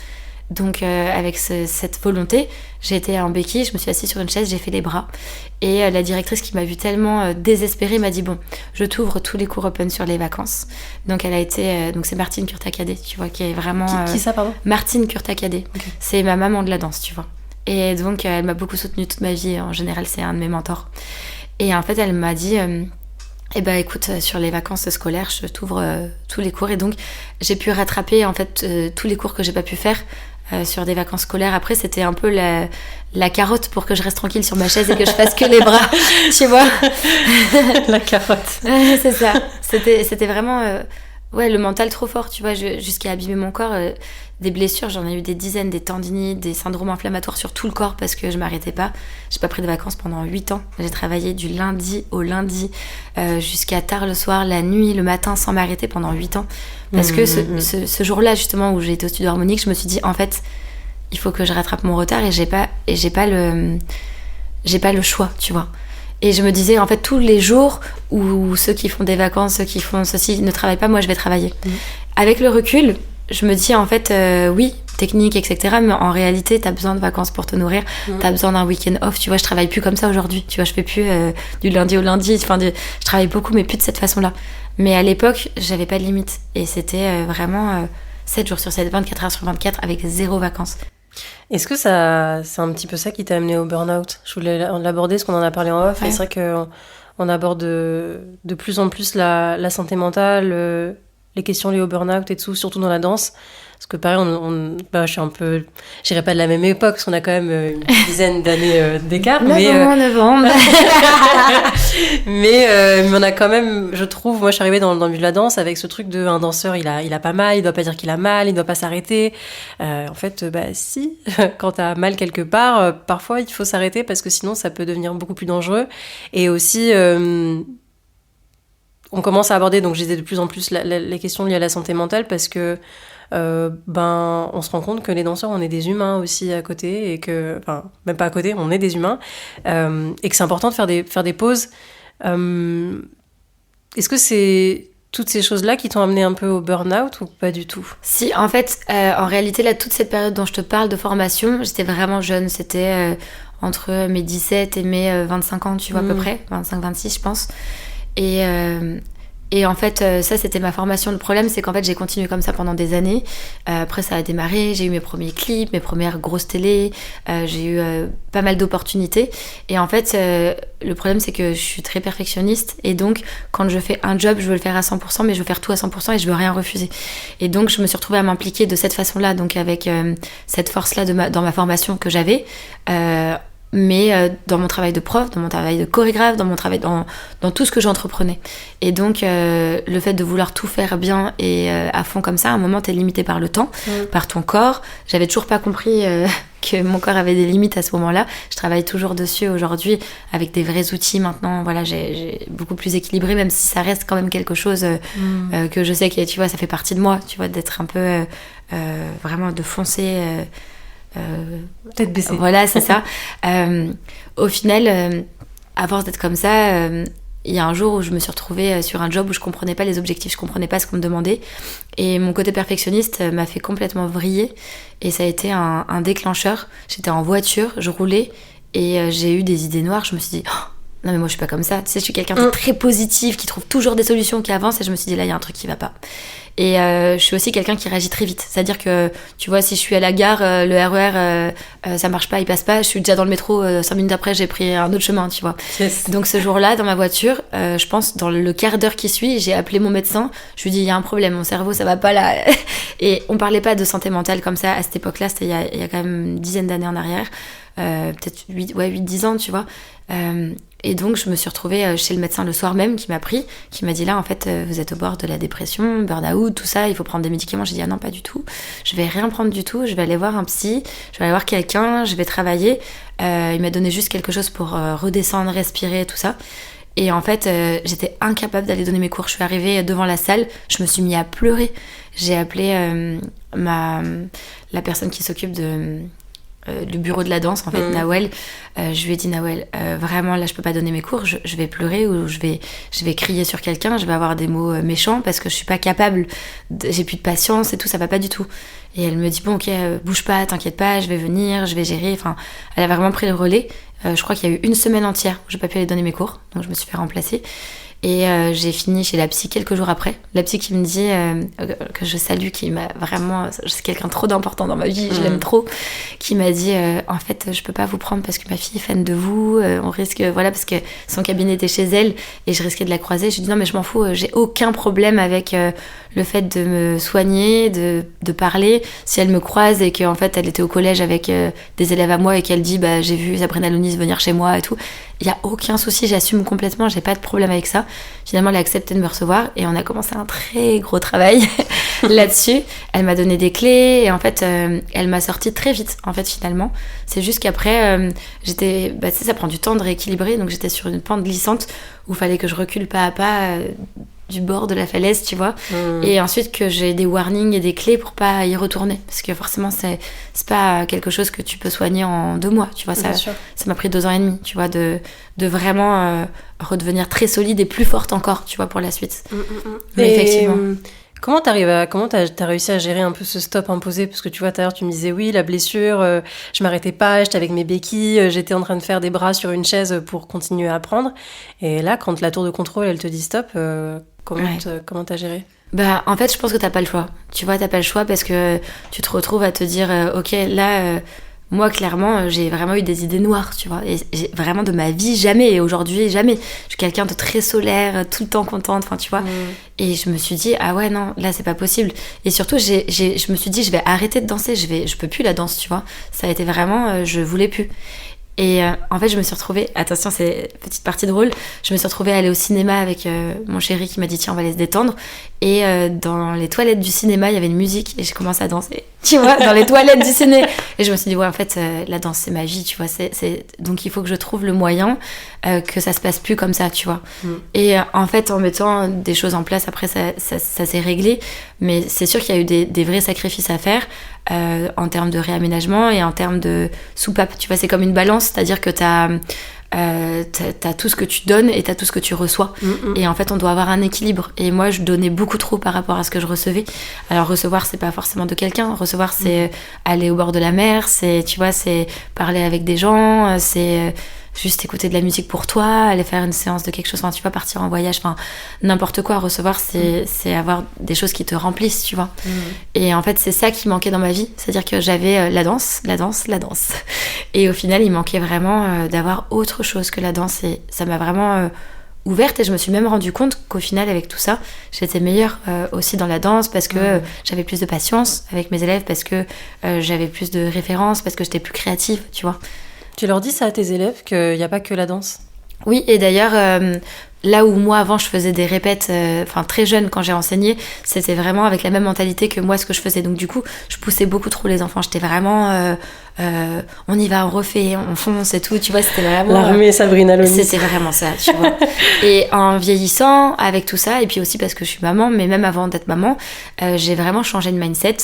Donc, avec cette volonté, j'ai été en béquille, je me suis assise sur une chaise, j'ai fait les bras. Et la directrice qui m'a vue tellement désespérée m'a dit, bon, je t'ouvre tous les cours open sur les vacances. Donc, elle a été... donc, c'est Martine Curtacadé, tu vois, qui est vraiment... Qui ça, pardon? Martine Curtacadé. Okay. C'est ma maman de la danse, tu vois. Et donc, elle m'a beaucoup soutenue toute ma vie. En général, c'est un de mes mentors. Et en fait, elle m'a dit, écoute, sur les vacances scolaires, je t'ouvre tous les cours. Et donc, j'ai pu rattraper, en fait, tous les cours que j'ai pas pu faire sur des vacances scolaires. Après, c'était un peu la carotte pour que je reste tranquille sur ma chaise et que je fasse que les bras, tu vois. La carotte. C'est ça. C'était vraiment... le mental trop fort, tu vois, jusqu'à abîmer mon corps. Des blessures, j'en ai eu des dizaines, des tendinites, des syndromes inflammatoires sur tout le corps parce que je m'arrêtais pas. J'ai pas pris de vacances pendant 8 ans. J'ai travaillé du lundi au lundi jusqu'à tard le soir, la nuit, le matin, sans m'arrêter pendant 8 ans. Parce que ce jour-là, justement, où j'ai été au studio harmonique, je me suis dit, en fait, il faut que je rattrape mon retard et j'ai pas le choix, tu vois. Et je me disais, en fait, tous les jours où ceux qui font des vacances, ceux qui font ceci ne travaillent pas, moi, je vais travailler. Avec le recul, je me dis, en fait, oui, technique, etc. Mais en réalité, t'as besoin de vacances pour te nourrir. T'as besoin d'un week-end off. Tu vois, je travaille plus comme ça aujourd'hui. Tu vois, je fais plus du lundi au lundi. Enfin, je travaille beaucoup, mais plus de cette façon-là. Mais à l'époque, j'avais pas de limite. Et c'était vraiment 7 jours sur 7, 24 heures sur 24, avec 0 vacances. Est-ce que c'est un petit peu ça qui t'a amené au burn-out? Je voulais l'aborder, parce qu'on en a parlé en off, et c'est vrai qu'on aborde de plus en plus la santé mentale, les questions liées au burn-out et tout, surtout dans la danse. Parce que pareil, je suis un peu... Je dirais pas de la même époque, parce qu'on a quand même une dizaine d'années d'écart. 9 ans. mais on a quand même, je trouve, moi je suis arrivée dans le milieu de la danse avec ce truc de un danseur, il a pas mal, il doit pas dire qu'il a mal, il doit pas s'arrêter. En fait, si, quand t'as mal quelque part, parfois il faut s'arrêter parce que sinon ça peut devenir beaucoup plus dangereux. Et aussi... on commence à aborder, donc je disais de plus en plus les questions liées à la santé mentale parce que on se rend compte que les danseurs, on est des humains aussi à côté et que, enfin, même pas à côté, on est des humains et que c'est important de faire des pauses. Est-ce que c'est toutes ces choses-là qui t'ont amené un peu au burn-out ou pas du tout? Si, en fait, en réalité, là, toute cette période dont je te parle de formation, j'étais vraiment jeune. C'était entre mes 17 et mes 25 ans, tu vois, à peu près. 25-26, je pense. Et en fait, ça, c'était ma formation. Le problème, c'est qu'en fait, j'ai continué comme ça pendant des années. Après, ça a démarré. J'ai eu mes premiers clips, mes premières grosses télés. J'ai eu pas mal d'opportunités. Et en fait, le problème, c'est que je suis très perfectionniste. Et donc, quand je fais un job, je veux le faire à 100%, mais je veux faire tout à 100% et je veux rien refuser. Et donc, je me suis retrouvée à m'impliquer de cette façon-là, donc avec cette force-là dans ma formation que j'avais. Mais dans mon travail de prof, dans mon travail de chorégraphe, dans mon travail dans tout ce que j'entreprenais. Et donc le fait de vouloir tout faire bien et à fond comme ça, à un moment t'es limité par le temps, par ton corps. J'avais toujours pas compris que mon corps avait des limites à ce moment-là. Je travaille toujours dessus aujourd'hui avec des vrais outils maintenant. Voilà, j'ai beaucoup plus équilibré, même si ça reste quand même quelque chose que je sais que tu vois, ça fait partie de moi, tu vois, d'être un peu vraiment de foncer. Tête baissée. Voilà, c'est ça. Au final, à force d'être comme ça, il y a un jour où je me suis retrouvée sur un job où je comprenais pas les objectifs, je comprenais pas ce qu'on me demandait. Et mon côté perfectionniste m'a fait complètement vriller. Et ça a été un déclencheur. J'étais en voiture, je roulais et j'ai eu des idées noires. Je me suis dit, oh, non mais moi je suis pas comme ça. Tu sais, je suis quelqu'un de très positif, qui trouve toujours des solutions, qui avance. Et je me suis dit, là, il y a un truc qui va pas. Et je suis aussi quelqu'un qui réagit très vite. C'est-à-dire que, tu vois, si je suis à la gare, le RER, ça marche pas, il passe pas, je suis déjà dans le métro, 5 minutes après, j'ai pris un autre chemin, tu vois. Yes. Donc ce jour-là, dans ma voiture, je pense, dans le quart d'heure qui suit, j'ai appelé mon médecin, je lui ai dit, il y a un problème, mon cerveau, ça va pas là. Et on parlait pas de santé mentale comme ça à cette époque-là, c'était il y a quand même une dizaine d'années en arrière, peut-être 8-10 ans, tu vois. Et donc je me suis retrouvée chez le médecin le soir même qui m'a pris, qui m'a dit là en fait vous êtes au bord de la dépression, burn-out, tout ça, il faut prendre des médicaments. J'ai dit ah non pas du tout, je vais rien prendre du tout, je vais aller voir un psy, je vais aller voir quelqu'un, je vais travailler. Il m'a donné juste quelque chose pour redescendre, respirer, tout ça. Et en fait j'étais incapable d'aller donner mes cours. Je suis arrivée devant la salle, je me suis mis à pleurer. J'ai appelé la personne qui s'occupe du bureau de la danse, en fait, Nawel. Je lui ai dit, Nawel, vraiment, là, je peux pas donner mes cours, je vais pleurer ou je vais crier sur quelqu'un, je vais avoir des mots méchants parce que je suis pas capable, j'ai plus de patience et tout, ça va pas du tout. Et elle me dit, bon, ok, bouge pas, t'inquiète pas, je vais venir, je vais gérer. Enfin, elle a vraiment pris le relais. Je crois qu'il y a eu une semaine entière où j'ai pas pu aller donner mes cours, donc je me suis fait remplacer. Et j'ai fini chez la psy quelques jours après. La psy qui me dit, que je salue, qui m'a vraiment... C'est quelqu'un trop d'important dans ma vie, je l'aime trop, qui m'a dit, en fait, je peux pas vous prendre parce que ma fille est fan de vous, on risque... Voilà, parce que son cabinet était chez elle et je risquais de la croiser. Je lui ai dit, non mais je m'en fous, j'ai aucun problème avec le fait de me soigner, de parler. Si elle me croise et qu'en fait, elle était au collège avec des élèves à moi et qu'elle dit, bah j'ai vu Sabrina Lounis venir chez moi et tout, il y a aucun souci, j'assume complètement, j'ai pas de problème avec ça. Finalement, elle a accepté de me recevoir et on a commencé un très gros travail là-dessus. Elle m'a donné des clés et en fait, elle m'a sorti très vite, en fait, finalement. C'est juste qu'après, j'étais... Bah, tu sais, ça prend du temps de rééquilibrer, donc j'étais sur une pente glissante où il fallait que je recule pas à pas du bord de la falaise, tu vois. Et ensuite que j'ai des warnings et des clés pour pas y retourner. Parce que forcément, c'est pas quelque chose que tu peux soigner en 2 mois, tu vois. Ça m'a pris 2 ans et demi, tu vois, de vraiment redevenir très solide et plus forte encore, tu vois, pour la suite. Mais effectivement... Comment t'as réussi à gérer un peu ce stop imposé? Parce que tu vois, tout à l'heure, tu me disais, oui, la blessure, je m'arrêtais pas, j'étais avec mes béquilles, j'étais en train de faire des bras sur une chaise pour continuer à apprendre. Et là, quand la tour de contrôle, elle te dit stop, comment t'as géré? Bah, en fait, je pense que t'as pas le choix. Tu vois, t'as pas le choix parce que tu te retrouves à te dire, ok, là... Moi, clairement, j'ai vraiment eu des idées noires, tu vois. Et j'ai vraiment de ma vie, jamais. Et aujourd'hui, jamais. Je suis quelqu'un de très solaire, tout le temps contente, enfin, tu vois. Et je me suis dit, ah ouais, non, là, c'est pas possible. Et surtout, je me suis dit, je vais arrêter de danser. Je peux plus la danse, tu vois. Ça a été vraiment, je voulais plus. Et en fait, je me suis retrouvée... Attention, c'est une petite partie drôle. Je me suis retrouvée à aller au cinéma avec mon chéri qui m'a dit « Tiens, on va aller se détendre ». Et dans les toilettes du cinéma, il y avait une musique et j'ai commencé à danser. Tu vois, dans les toilettes du ciné. Et je me suis dit « Ouais, en fait, la danse, c'est ma vie, tu vois. Donc, il faut que je trouve le moyen que ça se passe plus comme ça, tu vois. » Et en fait, en mettant des choses en place, après, ça s'est réglé. Mais c'est sûr qu'il y a eu des vrais sacrifices à faire en termes de réaménagement et en termes de soupape. Tu vois, c'est comme une balance, c'est-à-dire que t'as t'as tout ce que tu donnes et t'as tout ce que tu reçois. Et en fait, on doit avoir un équilibre. Et moi, je donnais beaucoup trop par rapport à ce que je recevais. Alors, recevoir, c'est pas forcément de quelqu'un. Recevoir, c'est aller au bord de la mer, c'est parler avec des gens, c'est juste écouter de la musique pour toi, aller faire une séance de quelque chose, enfin, tu vois, partir en voyage, enfin, n'importe quoi. Recevoir, c'est avoir des choses qui te remplissent, tu vois. Et en fait, c'est ça qui manquait dans ma vie. C'est-à-dire que j'avais la danse. Et au final, il manquait vraiment d'avoir autre chose que la danse. Et ça m'a vraiment ouverte. Et je me suis même rendu compte qu'au final, avec tout ça, j'étais meilleure aussi dans la danse parce que j'avais plus de patience avec mes élèves, parce que j'avais plus de références, parce que j'étais plus créative, tu vois. Tu leur dis ça à tes élèves, qu'il n'y a pas que la danse? Oui, et d'ailleurs, là où moi avant je faisais des répètes, très jeune quand j'ai enseigné, c'était vraiment avec la même mentalité que moi ce que je faisais. Donc du coup, je poussais beaucoup trop les enfants. J'étais vraiment, on y va, on refait, on fonce et tout. Tu vois, c'était vraiment l'armée Sabrina Lonis. C'était vraiment ça, tu vois. Et en vieillissant, avec tout ça, et puis aussi parce que je suis maman, mais même avant d'être maman, j'ai vraiment changé de mindset.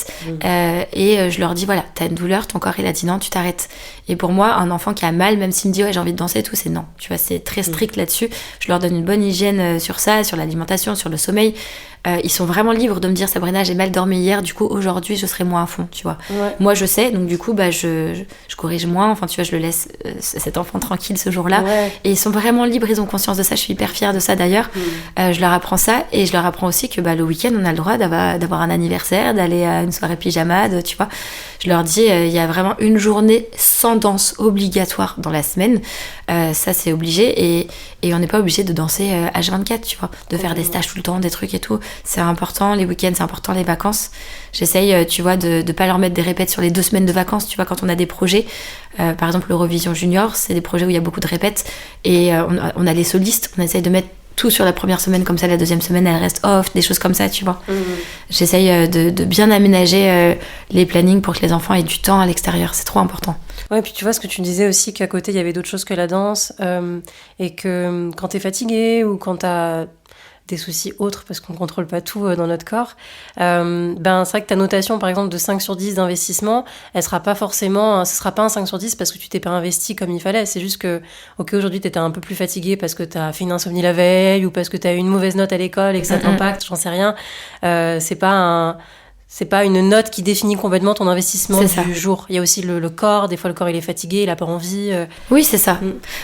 Et je leur dis voilà, t'as une douleur, ton corps il a dit non, tu t'arrêtes. Et pour moi, un enfant qui a mal, même s'il me dit ouais j'ai envie de danser et tout, c'est non. Tu vois, c'est très strict là-dessus. Je leur donne une bonne hygiène sur ça, sur l'alimentation, sur le sommeil. Ils sont vraiment libres de me dire Sabrina, j'ai mal dormi hier, du coup aujourd'hui je serai moins à fond, tu vois. Moi je sais, donc du coup je corrige moins, enfin tu vois, je le laisse cet enfant tranquille ce jour-là. Et ils sont vraiment libres, ils ont conscience de ça, je suis hyper fière de ça d'ailleurs. Je leur apprends ça, et je leur apprends aussi que le week-end on a le droit d'avoir un anniversaire, d'aller à une soirée pyjama, tu vois. Je leur dis il y a vraiment une journée sans danse obligatoire dans la semaine, ça c'est obligé, et on n'est pas obligé de danser H24, tu vois, de faire des stages tout le temps, des trucs et tout. C'est important, les week-ends c'est important, les vacances. J'essaye, tu vois, de pas leur mettre des répètes sur les 2 semaines de vacances, tu vois, quand on a des projets. Par exemple, l'Eurovision Junior, c'est des projets où il y a beaucoup de répètes, et on a les solistes, on essaye de mettre tout sur la première semaine, comme ça la deuxième semaine elle reste off, des choses comme ça, tu vois. J'essaye de bien aménager les plannings pour que les enfants aient du temps à l'extérieur, c'est trop important. Ouais, puis tu vois ce que tu disais aussi, qu'à côté il y avait d'autres choses que la danse, et que quand t'es fatigué ou quand t'as des soucis autres, parce qu'on ne contrôle pas tout dans notre corps, c'est vrai que ta notation par exemple de 5 sur 10 d'investissement, elle sera pas forcément, ce sera pas un 5 sur 10 parce que tu t'es pas investi comme il fallait. C'est juste que ok, aujourd'hui t'étais un peu plus fatigué parce que t'as fait une insomnie la veille, ou parce que t'as eu une mauvaise note à l'école et que ça t'impacte, j'en sais rien. C'est pas une note qui définit complètement ton investissement du jour. Il y a aussi le corps. Des fois, le corps, il est fatigué, il a pas envie. Oui, c'est ça.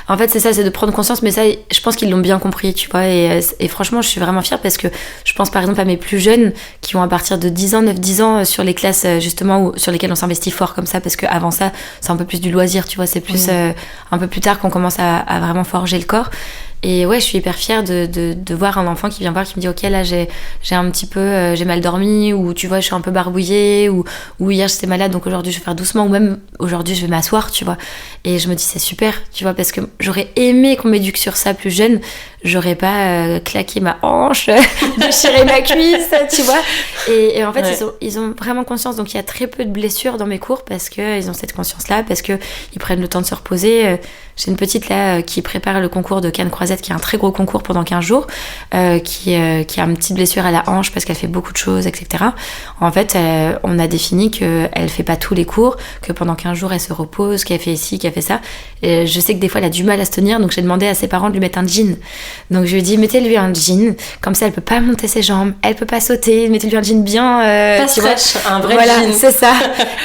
En fait, c'est ça, c'est de prendre conscience. Mais ça, je pense qu'ils l'ont bien compris, tu vois. Et franchement, je suis vraiment fière parce que je pense par exemple à mes plus jeunes qui ont à partir de 10 ans, 9-10 ans, sur les classes justement sur lesquelles on s'investit fort comme ça. Parce qu'avant ça, c'est un peu plus du loisir, tu vois. C'est plus un peu plus tard qu'on commence à vraiment forger le corps. Et ouais, je suis hyper fière de voir un enfant qui vient voir, qui me dit ok, là j'ai un petit peu j'ai mal dormi, ou tu vois je suis un peu barbouillée, ou hier j'étais malade donc aujourd'hui je vais faire doucement, ou même aujourd'hui je vais m'asseoir, tu vois. Et je me dis c'est super, tu vois, parce que j'aurais aimé qu'on m'éduque sur ça plus jeune. J'aurais pas claqué ma hanche, déchiré ma cuisse, tu vois. Et en fait ils ont vraiment conscience, donc il y a très peu de blessures dans mes cours parce que ils ont cette conscience là, parce que ils prennent le temps de se reposer. J'ai une petite là qui prépare le concours de canne croisette, qui est un très gros concours pendant 15 jours, qui a une petite blessure à la hanche parce qu'elle fait beaucoup de choses, etc. En fait, on a défini qu'elle fait pas tous les cours, que pendant 15 jours elle se repose, qu'elle fait ci, qu'elle fait ça. Et je sais que des fois elle a du mal à se tenir, donc j'ai demandé à ses parents de lui mettre un jean. Donc je lui ai dit mettez-lui un jean, comme ça elle peut pas monter ses jambes, elle peut pas sauter, mettez-lui un jean bien, pas stretch, un vrai voilà, jean. c'est ça.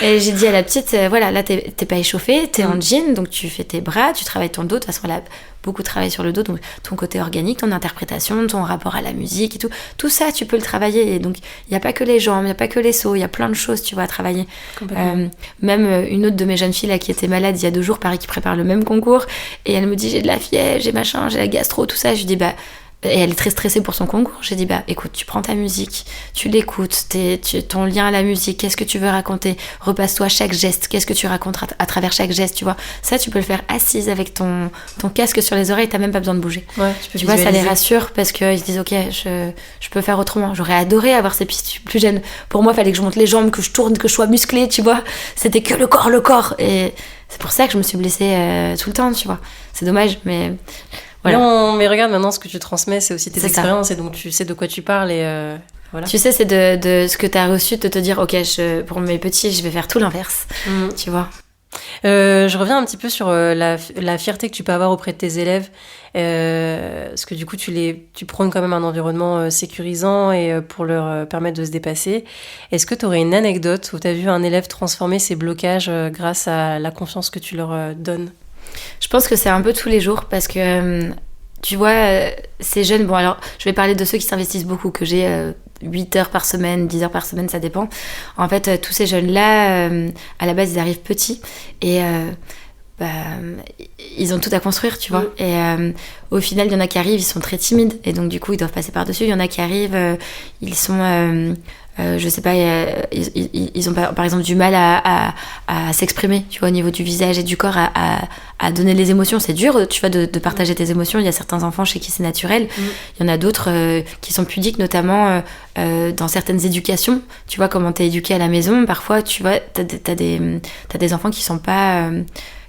Et j'ai dit à la petite voilà, là t'es pas échauffée, t'es en jean, donc tu fais tes bras, tu travailles ton dos. De toute façon elle a beaucoup travaillé sur le dos, donc ton côté organique, ton interprétation, ton rapport à la musique et tout ça tu peux le travailler. Et donc il n'y a pas que les jambes, il n'y a pas que les sauts, il y a plein de choses tu vois à travailler. Même une autre de mes jeunes filles là qui était malade il y a 2 jours, pareil, qui prépare le même concours, et elle me dit j'ai de la fièvre, j'ai machin, j'ai la gastro, tout ça. Je lui dis et elle est très stressée pour son concours. J'ai dit écoute, tu prends ta musique, tu l'écoutes, ton lien à la musique, qu'est-ce que tu veux raconter, repasse-toi chaque geste, qu'est-ce que tu racontes à travers chaque geste, tu vois. Ça tu peux le faire assise avec ton casque sur les oreilles, t'as même pas besoin de bouger. Tu vois, ça les rassure parce qu'ils se disent ok, je peux faire autrement. J'aurais adoré avoir ces pistes plus jeunes. Pour moi, il fallait que je monte les jambes, que je tourne, que je sois musclée, tu vois. C'était que le corps. Et c'est pour ça que je me suis blessée tout le temps, tu vois. C'est dommage, mais... Voilà. Non, mais regarde, maintenant ce que tu transmets, c'est aussi tes expériences, et donc tu sais de quoi tu parles, et voilà. Tu sais, c'est de ce que tu as reçu, de te dire ok, pour mes petits je vais faire tout l'inverse, tu vois. Je reviens un petit peu sur la fierté que tu peux avoir auprès de tes élèves, parce que du coup tu prônes quand même un environnement sécurisant et pour leur permettre de se dépasser. Est-ce que tu aurais une anecdote où tu as vu un élève transformer ses blocages grâce à la confiance que tu leur donnes ? Je pense que c'est un peu tous les jours parce que tu vois, ces jeunes, bon alors je vais parler de ceux qui s'investissent beaucoup, que j'ai 8 heures par semaine, 10 heures par semaine, ça dépend. En fait, tous ces jeunes-là, à la base, ils arrivent petits et ils ont tout à construire, tu vois. Et au final, il y en a qui arrivent, ils sont très timides et donc du coup, ils doivent passer par-dessus. Il y en a qui arrivent, ils sont... je sais pas, ils ont par exemple du mal à s'exprimer, tu vois, au niveau du visage et du corps, à donner les émotions. C'est dur, tu vois, de partager tes émotions. Il y a certains enfants chez qui c'est naturel. Il y en a d'autres qui sont pudiques, notamment dans certaines éducations. Tu vois, comment t'es éduqué à la maison. Parfois, tu vois, t'as des enfants qui sont pas...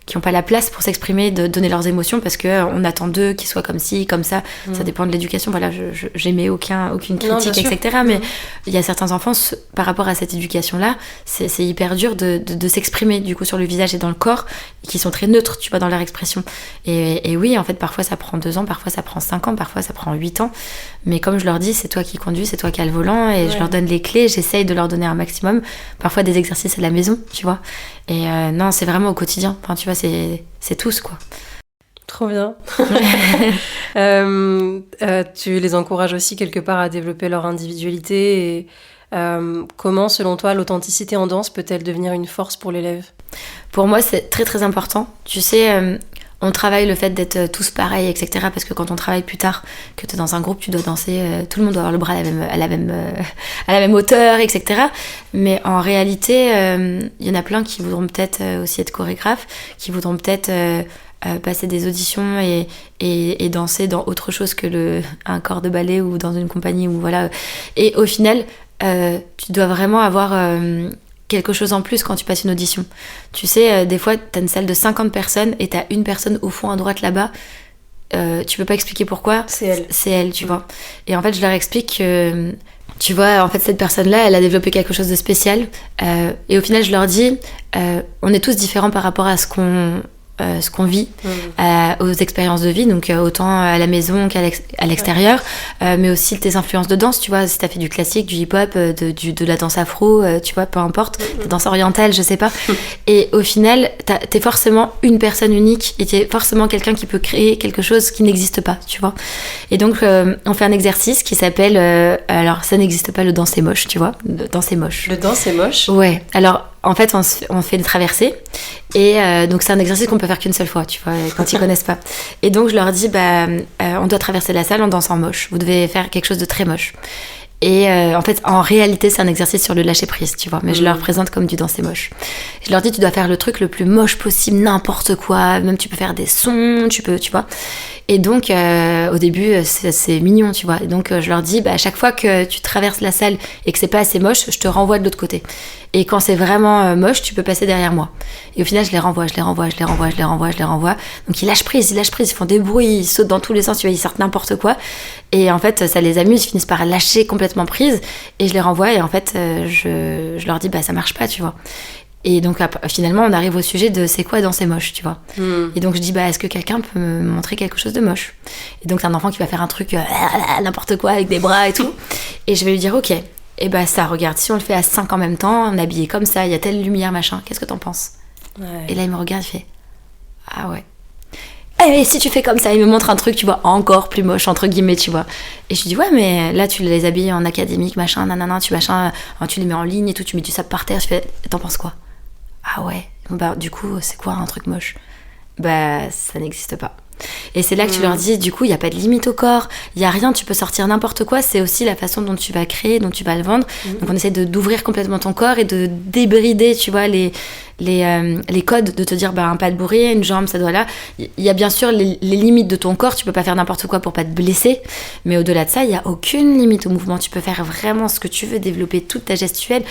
qui n'ont pas la place pour s'exprimer, de donner leurs émotions, parce qu'on attend d'eux qu'ils soient comme ci, comme ça. Ça dépend de l'éducation. Voilà, j'émets aucune critique, etc. Mais il y a certains enfants, par rapport à cette éducation-là, c'est hyper dur de s'exprimer, du coup, sur le visage et dans le corps, qui sont très neutres, tu vois, dans leur expression. Et oui, en fait, parfois ça prend 2 ans, parfois ça prend 5 ans, parfois ça prend 8 ans. Mais comme je leur dis, c'est toi qui conduis, c'est toi qui as le volant, et je leur donne les clés, j'essaye de leur donner un maximum. Parfois des exercices à la maison, tu vois. Et non, c'est vraiment au quotidien. Enfin, tu vois, c'est tous, quoi. Trop bien. Tu les encourages aussi quelque part à développer leur individualité. Et comment, selon toi, l'authenticité en danse peut-elle devenir une force pour l'élève ? Pour moi, c'est très très important. Tu sais, on travaille le fait d'être tous pareils, etc. Parce que quand on travaille plus tard, que tu es dans un groupe, tu dois danser, tout le monde doit avoir le bras à la même hauteur, etc. Mais en réalité, y en a plein qui voudront peut-être aussi être chorégraphes, qui voudront peut-être passer des auditions et danser dans autre chose que un corps de ballet ou dans une compagnie. Ou voilà. Et au final, tu dois vraiment avoir... quelque chose en plus quand tu passes une audition. Tu sais, des fois, t'as une salle de 50 personnes et t'as une personne au fond à droite là-bas. Tu peux pas expliquer pourquoi. C'est elle, tu vois. Et en fait, je leur explique que, tu vois, en fait, cette personne-là, elle a développé quelque chose de spécial. Et au final, je leur dis, on est tous différents par rapport à ce qu'on vit, aux expériences de vie, donc autant à la maison qu'à l'extérieur, mais aussi tes influences de danse, tu vois, si t'as fait du classique, du hip-hop, de la danse afro, tu vois, peu importe, la danse orientale, je sais pas. Et au final, t'es forcément une personne unique et t'es forcément quelqu'un qui peut créer quelque chose qui n'existe pas, tu vois. Et donc, on fait un exercice qui s'appelle, alors ça n'existe pas, le danser moche, tu vois, le danser moche. Le danser moche ? Ouais, alors... En fait, on fait des traversées et donc c'est un exercice qu'on peut faire qu'une seule fois, tu vois, quand ils connaissent pas. Et donc je leur dis, on doit traverser la salle en dansant moche. Vous devez faire quelque chose de très moche. Et en fait, en réalité, c'est un exercice sur le lâcher prise, tu vois. Mais je leur présente comme du danser moche. Je leur dis, tu dois faire le truc le plus moche possible, n'importe quoi. Même tu peux faire des sons, tu vois. Et donc, au début, c'est mignon, tu vois. Et donc, je leur dis, à chaque fois que tu traverses la salle et que c'est pas assez moche, je te renvoie de l'autre côté. Et quand c'est vraiment moche, tu peux passer derrière moi. Et au final, je les renvoie. Donc, ils lâchent prise, ils font des bruits, ils sautent dans tous les sens, tu vois, ils sortent n'importe quoi. Et en fait, ça les amuse, ils finissent par lâcher complètement prise. Et je les renvoie, et en fait, je leur dis, ça marche pas, tu vois. Et donc finalement on arrive au sujet de c'est quoi danser moche, tu vois. Et donc je dis est-ce que quelqu'un peut me montrer quelque chose de moche. Et donc c'est un enfant qui va faire un truc n'importe quoi avec des bras et tout. Et je vais lui dire ok, et ça regarde, si on le fait à 5 en même temps, on est habillé comme ça, il y a telle lumière machin, qu'est-ce que t'en penses? Et là il me regarde, il fait ah ouais. Et si tu fais comme ça, il me montre un truc, tu vois, encore plus moche, entre guillemets, tu vois. Et je lui dis, ouais, mais là, tu les habilles en académique, machin, nanana, tu les mets en ligne et tout, tu mets du sable par terre, je fais, t'en penses quoi? Ah ouais, du coup, c'est quoi un truc moche? Ça n'existe pas. Et c'est là que tu leur dis, du coup, il n'y a pas de limite au corps, il n'y a rien, tu peux sortir n'importe quoi, c'est aussi la façon dont tu vas créer, dont tu vas le vendre. Donc on essaie d'ouvrir complètement ton corps et de débrider, tu vois, les codes, de te dire, un pas de bourrier, une jambe, ça doit là. Il y a bien sûr les limites de ton corps, tu peux pas faire n'importe quoi pour pas te blesser, mais au-delà de ça, il n'y a aucune limite au mouvement, tu peux faire vraiment ce que tu veux, développer toute ta gestuelle,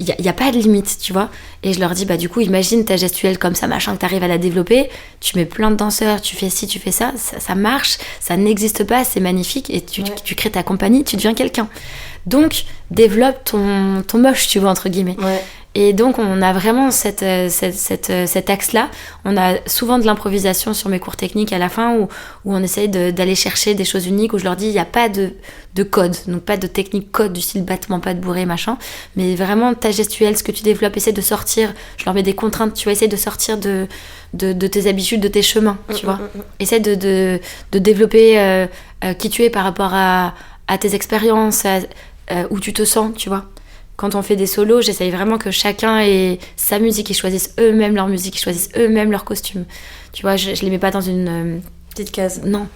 il n'y a pas de limite, tu vois. Et je leur dis, du coup, imagine ta gestuelle comme ça, machin, que tu arrives à la développer, tu mets plein de danseurs, tu fais ci, tu fais ça, ça marche, ça n'existe pas, c'est magnifique, et tu crées ta compagnie, tu deviens quelqu'un. Donc, développe ton moche, tu vois, entre guillemets. Ouais. Et donc, on a vraiment cet axe-là. On a souvent de l'improvisation sur mes cours techniques à la fin où on essaye d'aller chercher des choses uniques, où je leur dis, il n'y a pas de code, donc pas de technique code du style battement, pas de bourré, machin, mais vraiment ta gestuelle, ce que tu développes, essaie de sortir, je leur mets des contraintes, tu vois, essaie de sortir de tes habitudes, de tes chemins, tu vois. Essaie de développer qui tu es par rapport à tes expériences, où tu te sens, tu vois. Quand on fait des solos, j'essaye vraiment que chacun ait sa musique, ils choisissent eux-mêmes leur musique, ils choisissent eux-mêmes leur costume. Tu vois, je les mets pas dans une petite case. Non.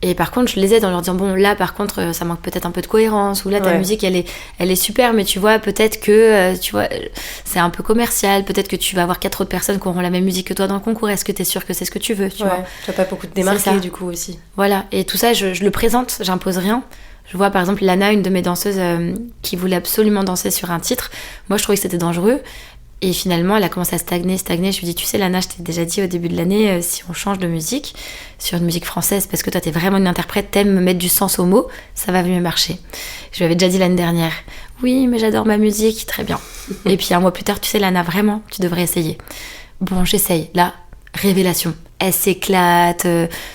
Et par contre, je les aide en leur disant, bon, là, par contre, ça manque peut-être un peu de cohérence, ou là, ta musique, elle est super, mais tu vois, peut-être que, tu vois, c'est un peu commercial, peut-être que tu vas avoir 4 autres personnes qui auront la même musique que toi dans le concours, est-ce que t'es sûre que c'est ce que tu veux, tu vois. Tu n'as pas beaucoup de démarquer, du coup, aussi. Voilà, et tout ça, je le présente, j'impose rien. Je vois par exemple Lana, une de mes danseuses qui voulait absolument danser sur un titre. Moi, je trouvais que c'était dangereux. Et finalement, elle a commencé à stagner. Je lui dis, tu sais, Lana, je t'ai déjà dit au début de l'année, si on change de musique, sur une musique française, parce que toi, t'es vraiment une interprète, t'aimes me mettre du sens aux mots, ça va mieux marcher. Je lui avais déjà dit l'année dernière. Oui, mais j'adore ma musique, très bien. Et puis un mois plus tard, tu sais, Lana, vraiment, tu devrais essayer. Bon, j'essaye. Là, révélation. Elle s'éclate,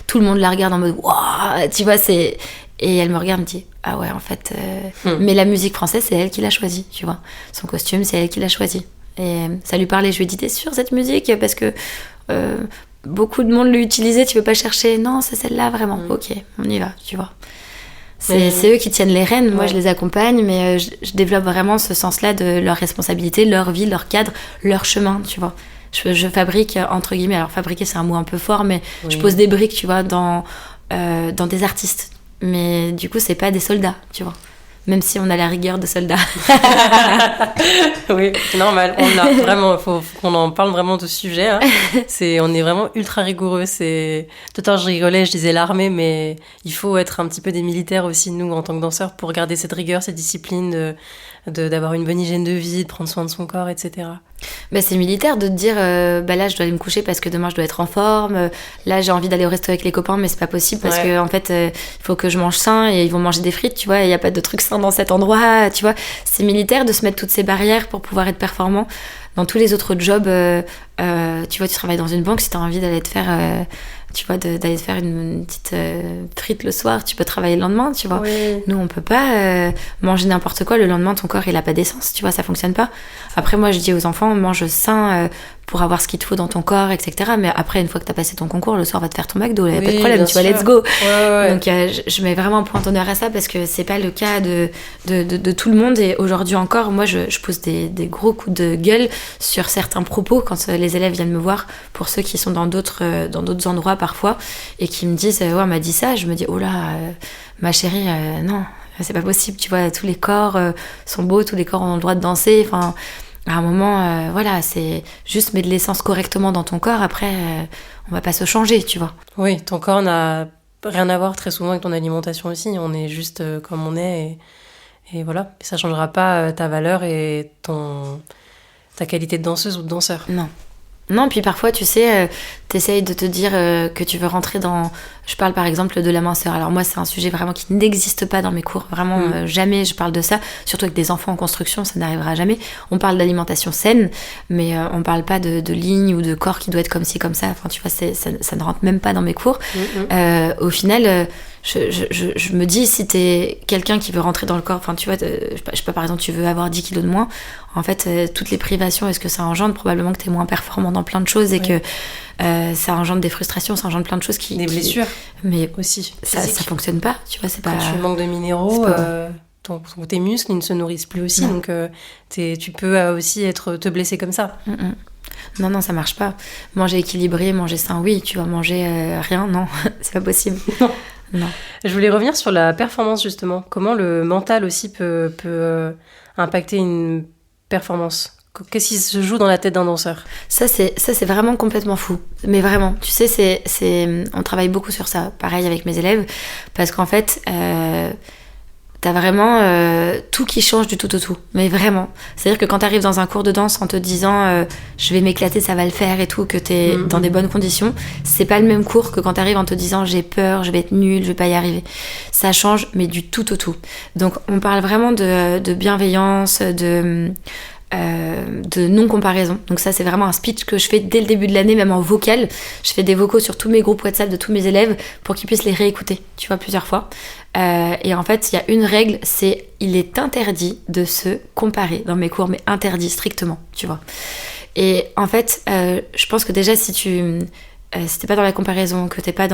tout le monde la regarde en mode, waouh, tu vois, c'est... Et elle me regarde et me dit, ah ouais, en fait... Mais la musique française, c'est elle qui l'a choisie, tu vois. Son costume, c'est elle qui l'a choisi. Et ça lui parlait. Je lui ai dit, t'es sûre cette musique? Parce que beaucoup de monde l'utilisait, tu veux pas chercher? Non, c'est celle-là, vraiment. Ok, on y va, tu vois. C'est eux qui tiennent les rênes. Moi, je les accompagne, mais je développe vraiment ce sens-là de leur responsabilité, leur vie, leur cadre, leur chemin, tu vois. Je fabrique, entre guillemets, alors fabriquer, c'est un mot un peu fort, mais je pose des briques, tu vois, dans des artistes. Mais du coup, c'est pas des soldats, tu vois. Même si on a la rigueur de soldats. Oui, c'est normal. On a vraiment, faut qu'on en parle vraiment de ce sujet. Hein. On est vraiment ultra rigoureux. Tout à l'heure, je rigolais, je disais l'armée, mais il faut être un petit peu des militaires aussi, nous, en tant que danseurs, pour garder cette rigueur, cette discipline, d'avoir une bonne hygiène de vie, de prendre soin de son corps, etc. Bah, c'est militaire de te dire là je dois aller me coucher parce que demain je dois être en forme, là j'ai envie d'aller au resto avec les copains mais c'est pas possible parce que en fait il faut que je mange sain et ils vont manger des frites, tu vois, il y a pas de trucs sains dans cet endroit, tu vois. C'est militaire de se mettre toutes ces barrières pour pouvoir être performant. Dans tous les autres jobs, tu vois, tu travailles dans une banque, si t'as envie d'aller te faire tu vois, d'aller te faire une petite frite le soir, tu peux travailler le lendemain, tu vois. Oui. Nous, on peut pas manger n'importe quoi, le lendemain, ton corps, il a pas d'essence, tu vois, ça fonctionne pas. Après, moi, je dis aux enfants, mange sain pour avoir ce qu'il te faut dans ton corps, etc. Mais après, une fois que t'as passé ton concours, le soir, va te faire ton McDo, il y a pas de problème, tu vois, let's go. Ouais. Donc, je mets vraiment un point d'honneur à ça parce que c'est pas le cas de tout le monde. Et aujourd'hui encore, moi, je pose des gros coups de gueule sur certains propos quand les élèves viennent me voir, pour ceux qui sont dans d'autres endroits parfois, et qui me disent, ouais, on m'a dit ça, je me dis, oh là, ma chérie, non, c'est pas possible, tu vois, tous les corps sont beaux, tous les corps ont le droit de danser, enfin, à un moment, voilà, c'est juste mets de l'essence correctement dans ton corps, après, on va pas se changer, tu vois. Oui, ton corps n'a rien à voir très souvent avec ton alimentation aussi, on est juste comme on est, et voilà, ça changera pas ta valeur et ta qualité de danseuse ou de danseur. Non, puis parfois, tu sais, t'essayes de te dire que tu veux rentrer dans... Je parle par exemple de la minceur. Alors moi, c'est un sujet vraiment qui n'existe pas dans mes cours. Vraiment, jamais je parle de ça. Surtout avec des enfants en construction, ça n'arrivera jamais. On parle d'alimentation saine, mais on parle pas de ligne ou de corps qui doit être comme ci, comme ça. Enfin, tu vois, ça ne rentre même pas dans mes cours. Au final... Je me dis, si t'es quelqu'un qui veut rentrer dans le corps, enfin tu vois, je sais pas, par exemple, tu veux avoir 10 kilos de moins, en fait, toutes les privations, est-ce que ça engendre? Probablement que t'es moins performant dans plein de choses et que ça engendre des frustrations, ça engendre plein de choses des blessures, mais aussi. Ça fonctionne pas, tu vois, c'est pas... Quand tu manques de minéraux, tes muscles, ils ne se nourrissent plus aussi, donc tu peux aussi te blesser comme ça. Non, ça marche pas. Manger équilibré, manger sain, oui, tu vas manger rien, non, c'est pas possible. Non. Je voulais revenir sur la performance justement. Comment le mental aussi peut impacter une performance? Qu'est-ce qui se joue dans la tête d'un danseur? Ça, c'est vraiment complètement fou. Mais vraiment, tu sais, on travaille beaucoup sur ça. Pareil avec mes élèves, parce qu'en fait, t'as vraiment tout qui change du tout au tout. Mais vraiment. C'est-à-dire que quand t'arrives dans un cours de danse en te disant je vais m'éclater, ça va le faire et tout, que t'es dans des bonnes conditions, c'est pas le même cours que quand t'arrives en te disant j'ai peur, je vais être nulle, je vais pas y arriver. Ça change, mais du tout au tout. Donc on parle vraiment de bienveillance, de non-comparaison. Donc ça, c'est vraiment un speech que je fais dès le début de l'année, même en vocal. Je fais des vocaux sur tous mes groupes WhatsApp de tous mes élèves pour qu'ils puissent les réécouter, tu vois, plusieurs fois. Et en fait, il y a une règle, c'est il est interdit de se comparer dans mes cours, mais interdit strictement, tu vois. Et en fait, je pense que déjà, si t'es pas dans la comparaison, que t'es pas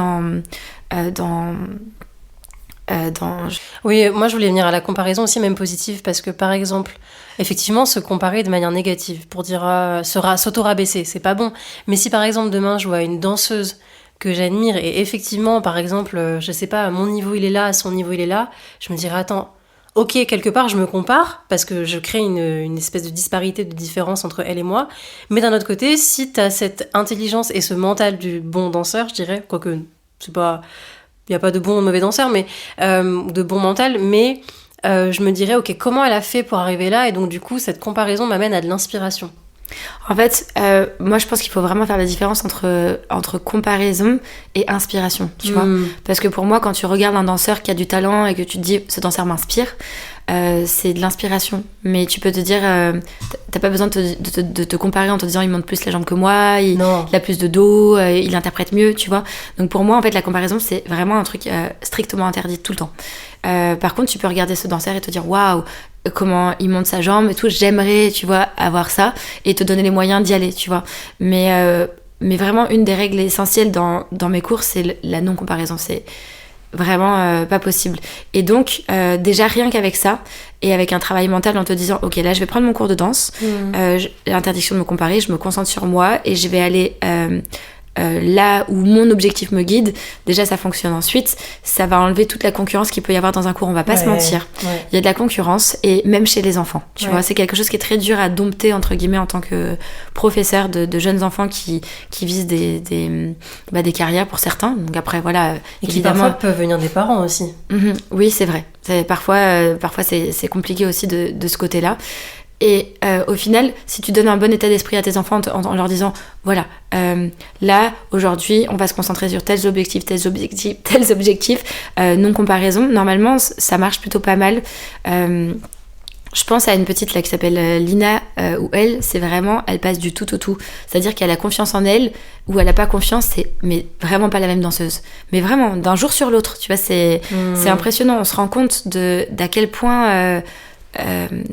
Oui, moi je voulais venir à la comparaison aussi, même positive, parce que par exemple, effectivement, se comparer de manière négative pour dire s'auto-rabaisser, c'est pas bon. Mais si par exemple demain je vois une danseuse que j'admire et effectivement, par exemple, je sais pas, mon niveau il est là, son niveau il est là, je me dirais attends, ok, quelque part je me compare parce que je crée une espèce de disparité, de différence entre elle et moi, mais d'un autre côté, si t'as cette intelligence et ce mental du bon danseur, je dirais, quoique c'est pas... Il n'y a pas de bon ou de mauvais danseur, mais de bon mental, mais je me dirais, ok, comment elle a fait pour arriver là? Et donc, du coup, cette comparaison m'amène à de l'inspiration. En fait, moi, je pense qu'il faut vraiment faire la différence entre comparaison et inspiration, tu vois. Parce que pour moi, quand tu regardes un danseur qui a du talent et que tu te dis, ce danseur m'inspire, c'est de l'inspiration. Mais tu peux te dire, t'as pas besoin de te comparer en te disant, il monte plus la jambe que moi, il a plus de dos, il interprète mieux, tu vois. Donc pour moi, en fait, la comparaison, c'est vraiment un truc strictement interdit tout le temps. Par contre, tu peux regarder ce danseur et te dire, waouh, comment il monte sa jambe et tout, j'aimerais, tu vois, avoir ça et te donner les moyens d'y aller, tu vois. Mais vraiment, une des règles essentielles dans mes cours, c'est la non-comparaison. C'est vraiment pas possible. Et donc, déjà, rien qu'avec ça, et avec un travail mental en te disant, ok, là, je vais prendre mon cours de danse, l'interdiction de me comparer, je me concentre sur moi et je vais aller... là où mon objectif me guide, déjà ça fonctionne. Ensuite, ça va enlever toute la concurrence qu'il peut y avoir dans un cours, on va pas se mentir. Il y a de la concurrence, et même chez les enfants, tu vois, c'est quelque chose qui est très dur à dompter, entre guillemets, en tant que professeur de jeunes enfants qui visent des carrières pour certains. Donc après, voilà, et évidemment... qui parfois peuvent venir des parents aussi. Oui, c'est vrai. Parfois c'est compliqué aussi de ce côté-là. Et au final, si tu donnes un bon état d'esprit à tes enfants en leur disant, voilà, là, aujourd'hui, on va se concentrer sur tels objectifs, non comparaison, normalement, ça marche plutôt pas mal. Je pense à une petite là qui s'appelle Lina, où elle passe du tout au tout. C'est-à-dire qu'elle a confiance en elle, ou elle a pas confiance, mais vraiment pas la même danseuse. Mais vraiment, d'un jour sur l'autre, tu vois, c'est impressionnant. On se rend compte d'à quel point...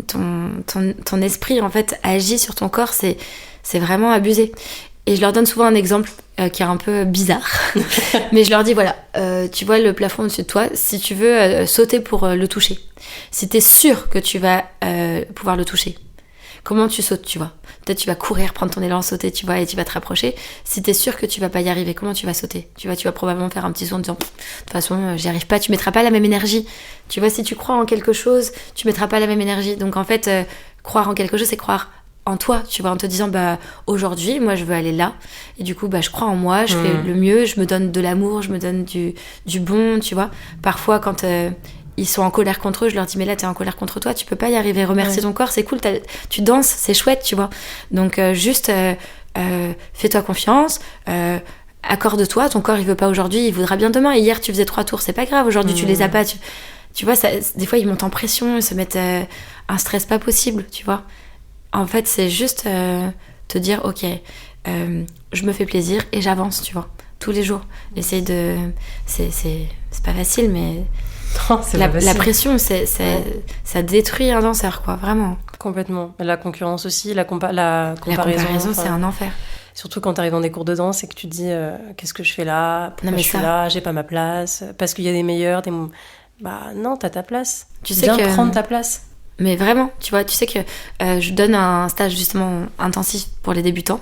ton esprit en fait agit sur ton corps, c'est vraiment abusé. Et je leur donne souvent un exemple qui est un peu bizarre mais je leur dis voilà, tu vois le plafond au-dessus de toi, si tu veux sauter pour le toucher, si t'es sûr que tu vas pouvoir le toucher, comment tu sautes, tu vois? Peut-être tu vas courir, prendre ton élan, sauter, tu vois, et tu vas te rapprocher. Si t'es sûr que tu vas pas y arriver, comment tu vas sauter? Tu vois, tu vas probablement faire un petit saut en disant de toute façon, j'y arrive pas, tu mettras pas la même énergie. Tu vois, si tu crois en quelque chose, tu mettras pas la même énergie. Donc en fait, croire en quelque chose, c'est croire en toi, tu vois, en te disant aujourd'hui, moi je veux aller là. Et du coup, je crois en moi, je fais le mieux, je me donne de l'amour, je me donne du bon, tu vois. Parfois, quand... ils sont en colère contre eux, je leur dis mais là t'es en colère contre toi, tu peux pas y arriver, remercie ton corps, c'est cool, tu danses, c'est chouette, tu vois. Donc juste fais-toi confiance, accorde-toi, ton corps il veut pas aujourd'hui, il voudra bien demain, et hier tu faisais 3 tours, c'est pas grave, aujourd'hui tu les as pas, tu vois, ça, des fois ils montent en pression, ils se mettent un stress pas possible, tu vois. En fait c'est juste te dire ok, je me fais plaisir et j'avance, tu vois, tous les jours. Essaye de... c'est pas facile, mais... Non, la pression, ça détruit un danseur, quoi, vraiment. Complètement. La concurrence aussi, la comparaison, c'est un enfer. Surtout quand tu arrives dans des cours de danse et que tu te dis qu'est-ce que je fais là, pourquoi je suis là, j'ai pas ma place, parce qu'il y a des meilleurs, non, t'as ta place. Tu sais que... prendre ta place. Mais vraiment, tu vois, tu sais que je donne un stage justement intensif pour les débutants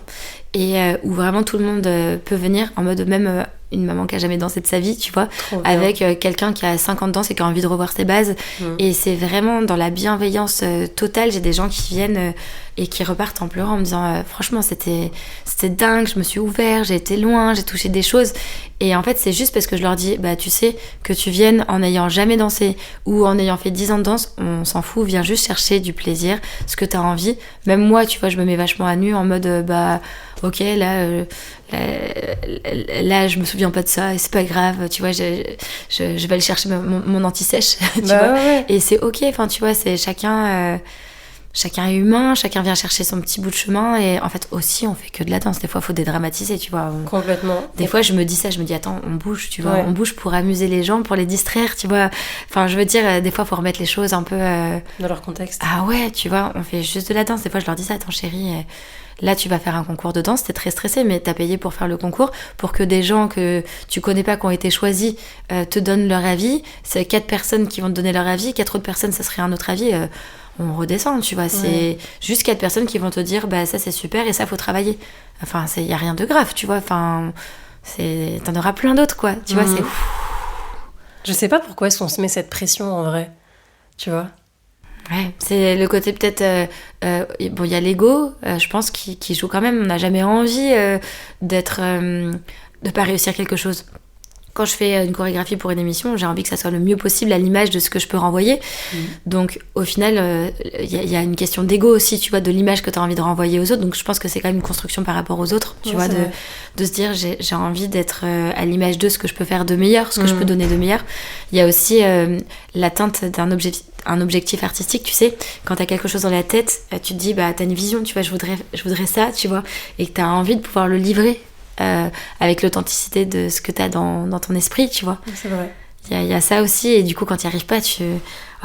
et où vraiment tout le monde peut venir en mode même une maman qui a jamais dansé de sa vie, tu vois, avec quelqu'un qui a 50 danses et qui a envie de revoir ses bases. Et c'est vraiment dans la bienveillance totale. J'ai des gens qui viennent et qui repartent en pleurant en me disant franchement c'était dingue, je me suis ouvert, j'ai été loin, j'ai touché des choses. Et en fait c'est juste parce que je leur dis tu sais que tu viennes en n'ayant jamais dansé ou en ayant fait 10 ans de danse, on s'en fout, viens juste chercher du plaisir, ce que t'as envie. Même moi, tu vois, je me mets vachement à nu en mode ok, là je me souviens pas de ça et c'est pas grave, tu vois, je vais aller chercher mon anti-sèche, tu vois. Et c'est ok, enfin tu vois, c'est chacun chacun est humain, chacun vient chercher son petit bout de chemin et en fait aussi on fait que de la danse. Des fois il faut dédramatiser, tu vois. Complètement. Des fois je me dis attends, on bouge, tu vois, Ouais. on bouge pour amuser les gens, pour les distraire, tu vois. Enfin je veux dire, des fois il faut remettre les choses un peu... Dans leur contexte. Ah ouais, tu vois, on fait juste de la danse. Des fois je leur dis ça, attends chérie, là tu vas faire un concours de danse, t'es très stressée mais t'as payé pour faire le concours, pour que des gens que tu connais pas, qui ont été choisis, te donnent leur avis. C'est 4 personnes qui vont te donner leur avis, 4 autres personnes ça serait un autre avis. On redescend, tu vois, c'est juste 4 personnes qui vont te dire bah ça c'est super et ça faut travailler. Enfin, y a rien de grave, tu vois, enfin t'en auras plein d'autres quoi, tu vois, c'est Je sais pas pourquoi est-ce qu'on se met cette pression en vrai, tu vois. ouais, c'est le côté peut-être bon, il y a l'ego, je pense qui joue quand même. On n'a jamais envie d'être de pas réussir quelque chose. Quand je fais une chorégraphie pour une émission, j'ai envie que ça soit le mieux possible à l'image de ce que je peux renvoyer. Donc, au final, y a une question d'ego aussi, tu vois, de l'image que tu as envie de renvoyer aux autres. Donc, je pense que c'est quand même une construction par rapport aux autres, tu vois, de se dire j'ai envie d'être à l'image de ce que je peux faire de meilleur, ce que je peux donner de meilleur. Il y a aussi l'atteinte d'un objectif artistique, tu sais, quand t'as quelque chose dans la tête, tu te dis bah t'as une vision, tu vois, je voudrais ça, tu vois, et que t'as envie de pouvoir le livrer avec l'authenticité de ce que t'as dans ton esprit, tu vois. C'est vrai. Il y a ça aussi, et du coup quand t'y arrives pas,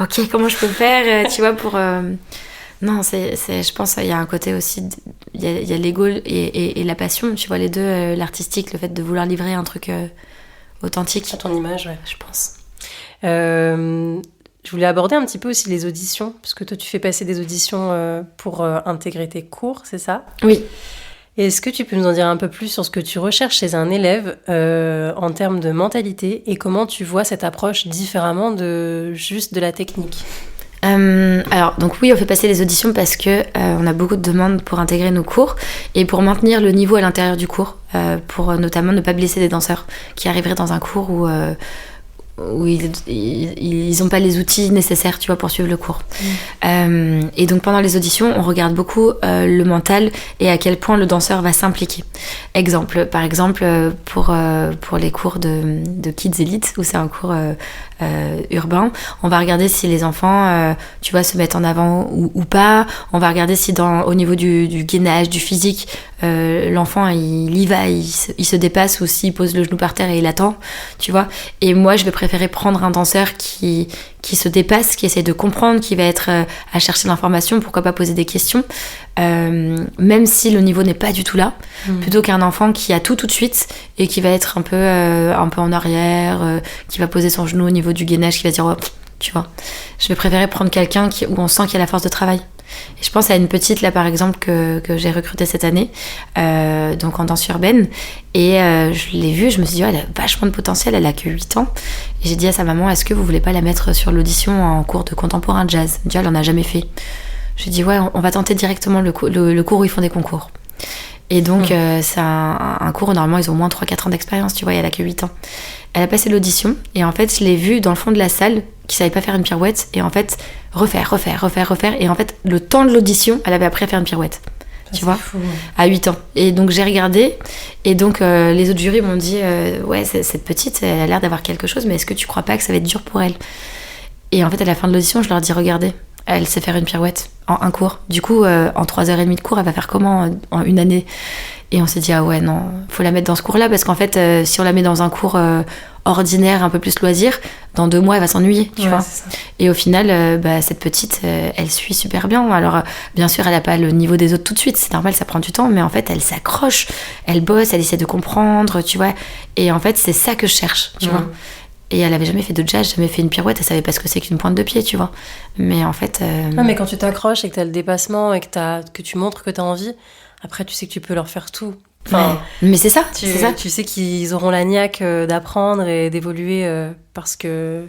ok, comment je peux faire, tu vois, pour non, je pense qu'il y a un côté aussi, il y a l'ego et la passion, tu vois, les deux, l'artistique, le fait de vouloir livrer un truc authentique. À ton image, ouais. Je pense. Je voulais aborder un petit peu aussi les auditions, parce que toi tu fais passer des auditions pour intégrer tes cours, c'est ça ? Oui. Est-ce que tu peux nous en dire un peu plus sur ce que tu recherches chez un élève en termes de mentalité et comment tu vois cette approche différemment de juste de la technique ? Alors donc oui, on fait passer les auditions parce que on a beaucoup de demandes pour intégrer nos cours et pour maintenir le niveau à l'intérieur du cours, pour notamment ne pas blesser des danseurs qui arriveraient dans un cours où ils n'ont pas les outils nécessaires, tu vois, pour suivre le cours. Et donc pendant les auditions, on regarde beaucoup le mental et à quel point le danseur va s'impliquer. Par exemple, pour les cours de Kids Elite, où c'est un cours urbain, on va regarder si les enfants, tu vois, se mettent en avant ou pas. On va regarder si au niveau du gainage, du physique, l'enfant il y va, il se dépasse, ou s'il pose le genou par terre et il attend, tu vois. Et moi je vais préférer prendre un danseur qui se dépasse, qui essaie de comprendre, qui va être à chercher l'information, pourquoi pas poser des questions, même si le niveau n'est pas du tout là, plutôt qu'un enfant qui a tout de suite et qui va être un peu en arrière, qui va poser son genou au niveau du gainage, qui va dire oh, tu vois. Je vais préférer prendre quelqu'un où on sent qu'il y a la force de travail. Et je pense à une petite là par exemple que j'ai recrutée cette année, donc en danse urbaine, et je l'ai vue, je me suis dit oh, elle a vachement de potentiel, elle a que 8 ans, et j'ai dit à sa maman est-ce que vous voulez pas la mettre sur l'audition en cours de contemporain jazz. Déjà elle en a jamais fait. Je lui ai dit ouais, on va tenter directement le cours où ils font des concours. Et donc c'est un cours où normalement ils ont au moins 3-4 ans d'expérience, tu vois, et elle a que 8 ans. Elle a passé l'audition et en fait je l'ai vue dans le fond de la salle qui savait pas faire une pirouette, et en fait refaire, et en fait le temps de l'audition elle avait appris à faire une pirouette, tu vois, fou. À 8 ans. Et donc j'ai regardé, et donc les autres jurys m'ont dit ouais, cette petite elle a l'air d'avoir quelque chose, mais est-ce que tu crois pas que ça va être dur pour elle? Et en fait à la fin de l'audition je leur dis regardez, elle sait faire une pirouette en un cours, du coup en 3h30 de cours elle va faire comment en une année? Et on s'est dit ah ouais non, faut la mettre dans ce cours là, parce qu'en fait si on la met dans un cours ordinaire un peu plus loisir, dans 2 mois elle va s'ennuyer, tu vois. Et au final cette petite elle suit super bien. Alors bien sûr elle a pas le niveau des autres tout de suite, c'est normal, ça prend du temps, mais en fait elle s'accroche, elle bosse, elle essaie de comprendre, tu vois. Et en fait c'est ça que je cherche, tu vois. Et elle avait jamais fait de jazz, jamais fait une pirouette, elle savait pas ce que c'est qu'une pointe de pied, tu vois. Mais en fait non, mais quand tu t'accroches et que t'as le dépassement et que tu montres que t'as envie, après tu sais que tu peux leur faire tout. Enfin, mais c'est ça, c'est ça. Tu sais qu'ils auront la niaque d'apprendre et d'évoluer parce que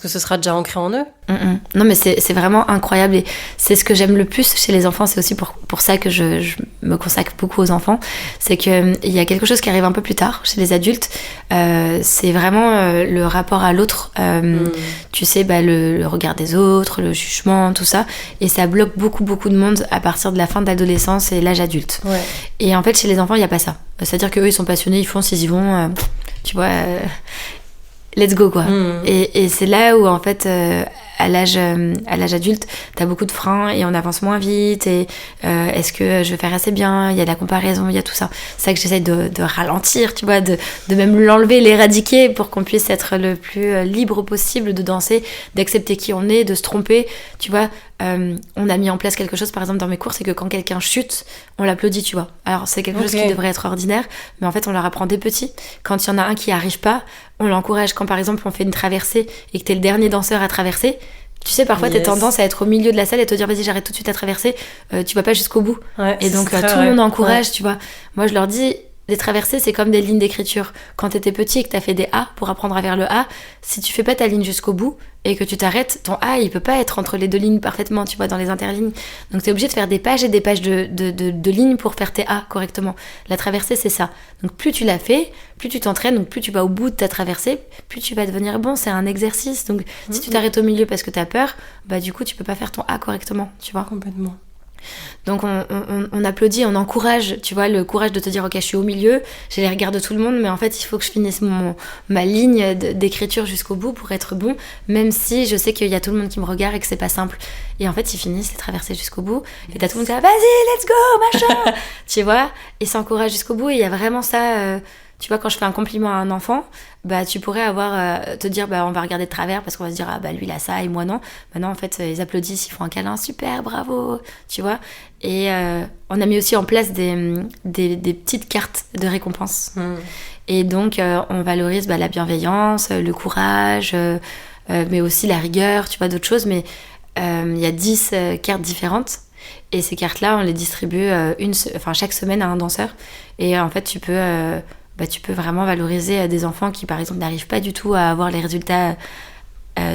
ce sera déjà ancré en eux. Non mais c'est vraiment incroyable, et c'est ce que j'aime le plus chez les enfants. C'est aussi pour ça que je me consacre beaucoup aux enfants. C'est qu'il y a quelque chose qui arrive un peu plus tard chez les adultes, c'est vraiment le rapport à l'autre, tu sais, le regard des autres, le jugement, tout ça, et ça bloque beaucoup de monde à partir de la fin de l'adolescence et l'âge adulte. Et en fait chez les enfants il n'y a pas ça, c'est à dire qu'eux ils sont passionnés, ils foncent, ils y vont, tu vois, let's go quoi. Et c'est là où en fait à l'âge adulte, t'as beaucoup de freins et on avance moins vite et est-ce que je vais faire assez bien, il y a de la comparaison, il y a tout ça. C'est ça que j'essaie de ralentir, tu vois, de même l'enlever, l'éradiquer pour qu'on puisse être le plus libre possible de danser, d'accepter qui on est, de se tromper, tu vois. On a mis en place quelque chose par exemple dans mes cours, c'est que quand quelqu'un chute, on l'applaudit, tu vois. Alors c'est quelque chose qui devrait être ordinaire, mais en fait on leur apprend dès petit. Quand il y en a un qui arrive pas, on l'encourage. Quand par exemple on fait une traversée et que t'es le dernier danseur à traverser, tu sais, parfois t'as tendance à être au milieu de la salle et te dire vas-y, j'arrête tout de suite à traverser, tu vas pas jusqu'au bout. Et donc tout le monde encourage, tu vois. Moi je leur dis, les traversées, c'est comme des lignes d'écriture. Quand t'étais petit et que t'as fait des A pour apprendre à faire le A, si tu fais pas ta ligne jusqu'au bout et que tu t'arrêtes, ton A, il peut pas être entre les deux lignes parfaitement, tu vois, dans les interlignes. Donc t'es obligé de faire des pages et des pages de lignes pour faire tes A correctement. La traversée, c'est ça. Donc plus tu l'as fait, plus tu t'entraînes, donc plus tu vas au bout de ta traversée, plus tu vas devenir bon. C'est un exercice. Donc si tu t'arrêtes au milieu parce que t'as peur, bah du coup, tu peux pas faire ton A correctement, tu vois. Complètement. Donc on applaudit, on encourage, tu vois, le courage de te dire ok, je suis au milieu, j'ai les regards de tout le monde, mais en fait il faut que je finisse ma ligne d'écriture jusqu'au bout pour être bon, même si je sais qu'il y a tout le monde qui me regarde et que c'est pas simple. Et en fait ils finissent les traversées jusqu'au bout et t'as tout le monde qui dit vas-y, let's go, machin. Tu vois, ils s'encouragent jusqu'au bout et il y a vraiment ça. Tu vois, quand je fais un compliment à un enfant, bah tu pourrais te dire bah on va regarder de travers parce qu'on va se dire ah bah lui il a ça et moi non. Bah non, en fait ils applaudissent, ils font un câlin, super, bravo, tu vois. Et on a mis aussi en place des petites cartes de récompense. Et donc on valorise la bienveillance, le courage, mais aussi la rigueur, tu vois, d'autres choses. Mais il y a 10 cartes différentes. Et ces cartes-là, on les distribue chaque semaine à un danseur. Et en fait, tu peux vraiment valoriser des enfants qui, par exemple, n'arrivent pas du tout à avoir les résultats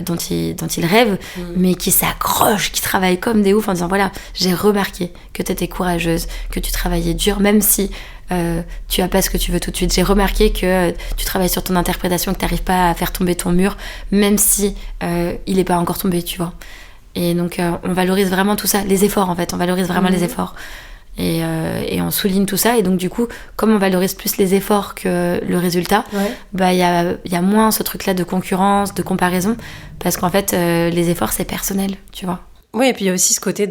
dont ils rêvent, mais qui s'accrochent, qui travaillent comme des oufs en disant voilà, j'ai remarqué que tu étais courageuse, que tu travaillais dur, même si tu n'as pas ce que tu veux tout de suite. J'ai remarqué que tu travailles sur ton interprétation, que tu n'arrives pas à faire tomber ton mur, même si il n'est pas encore tombé, tu vois. Et donc, on valorise vraiment tout ça, les efforts en fait, on valorise vraiment les efforts. Et on souligne tout ça, et donc du coup comme on valorise plus les efforts que le résultat, bah il y a moins ce truc là de concurrence, de comparaison, parce qu'en fait les efforts c'est personnel, tu vois. Oui, et puis il y a aussi ce côté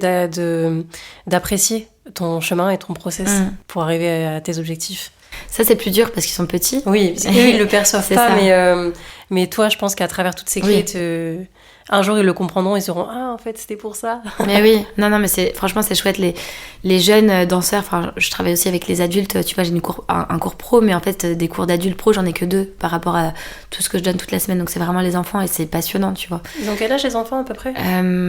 d'apprécier ton chemin et ton process pour arriver à tes objectifs. Ça c'est plus dur parce qu'ils sont petits. Oui, parce qu'eux ils le perçoivent pas, mais toi je pense qu'à travers toutes ces clés un jour ils le comprendront, ils seront en fait c'était pour ça. Mais oui, non mais franchement c'est chouette, les jeunes danseurs, enfin je travaille aussi avec les adultes, tu vois, j'ai un cours pro, mais en fait des cours d'adultes pro j'en ai que 2 par rapport à tout ce que je donne toute la semaine, donc c'est vraiment les enfants et c'est passionnant, tu vois. Ils ont quel âge les enfants à peu près?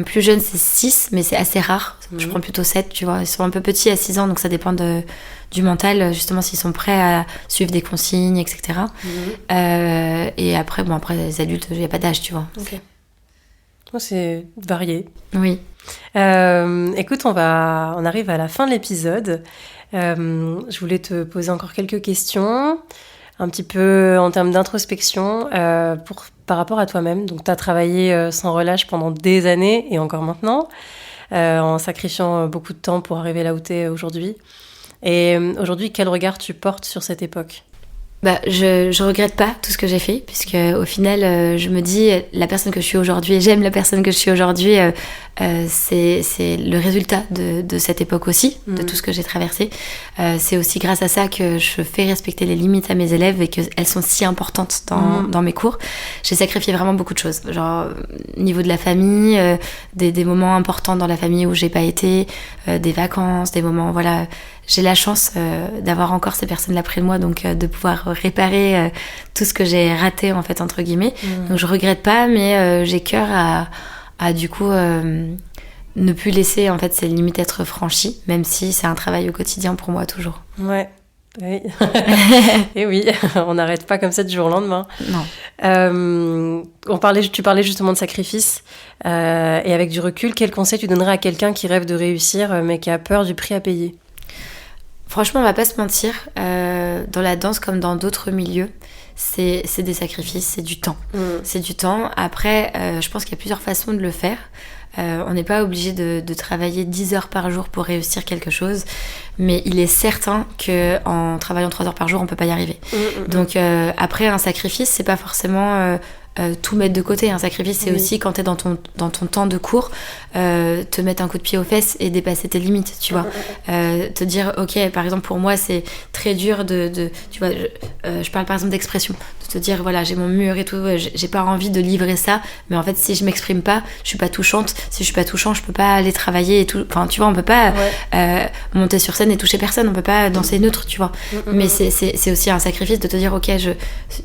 Plus jeune c'est 6, mais c'est assez rare, je prends plutôt 7, tu vois, ils sont un peu petits à 6 ans, donc ça dépend du mental, justement s'ils sont prêts à suivre des consignes, etc. Et après les adultes, il n'y a pas d'âge, tu vois. Ok. C'est varié. Oui. Écoute, on arrive à la fin de l'épisode. Je voulais te poser encore quelques questions, un petit peu en termes d'introspection, par rapport à toi-même. Donc, tu as travaillé sans relâche pendant des années, et encore maintenant, en sacrifiant beaucoup de temps pour arriver là où tu es aujourd'hui. Et aujourd'hui, quel regard tu portes sur cette époque ? Je regrette pas tout ce que j'ai fait, puisque au final je me dis la personne que je suis aujourd'hui, et j'aime la personne que je suis aujourd'hui, c'est le résultat de cette époque aussi, de tout ce que j'ai traversé. C'est aussi grâce à ça que je fais respecter les limites à mes élèves et qu'elles sont si importantes dans mes cours. J'ai sacrifié vraiment beaucoup de choses, genre au niveau de la famille, des moments importants dans la famille où j'ai pas été, des vacances, des moments, voilà. J'ai la chance d'avoir encore ces personnes-là près de moi, donc de pouvoir réparer tout ce que j'ai raté, en fait, entre guillemets. Donc je regrette pas, mais j'ai cœur à du coup ne plus laisser en fait ces limites être franchies, même si c'est un travail au quotidien pour moi toujours. Ouais. Oui. Et oui, on n'arrête pas comme ça du jour au lendemain. Non. Tu parlais justement de sacrifice, et avec du recul, quel conseil tu donnerais à quelqu'un qui rêve de réussir mais qui a peur du prix à payer ? Franchement, on va pas se mentir, dans la danse comme dans d'autres milieux, c'est des sacrifices, c'est du temps. C'est du temps. Après, je pense qu'il y a plusieurs façons de le faire. On n'est pas obligé de travailler 10 heures par jour pour réussir quelque chose, mais il est certain qu'en travaillant 3 heures par jour, on peut pas y arriver. Donc après, un sacrifice, c'est pas forcément tout mettre de côté. Un sacrifice, c'est aussi quand t'es dans ton temps de cours, te mettre un coup de pied aux fesses et dépasser tes limites, tu vois. Te dire, ok, par exemple, pour moi, c'est très dur tu vois, je parle par exemple d'expression, de te dire, voilà, j'ai mon mur et tout, j'ai pas envie de livrer ça, mais en fait, si je m'exprime pas, je suis pas touchante. Si je suis pas touchante, je peux pas aller travailler et tout. Enfin, tu vois, on peut pas monter sur scène et toucher personne, on peut pas danser neutre, tu vois. Mais c'est aussi un sacrifice de te dire, ok,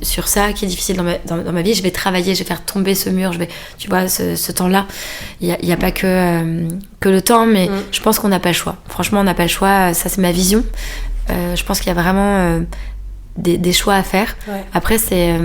sur ça qui est difficile dans ma vie, je vais travailler, je vais faire tomber ce mur, tu vois, ce temps-là. Il y a pas que le temps, mais je pense qu'on n'a pas le choix. Franchement, on n'a pas le choix. Ça, c'est ma vision. Je pense qu'il y a vraiment des choix à faire. Après, c'est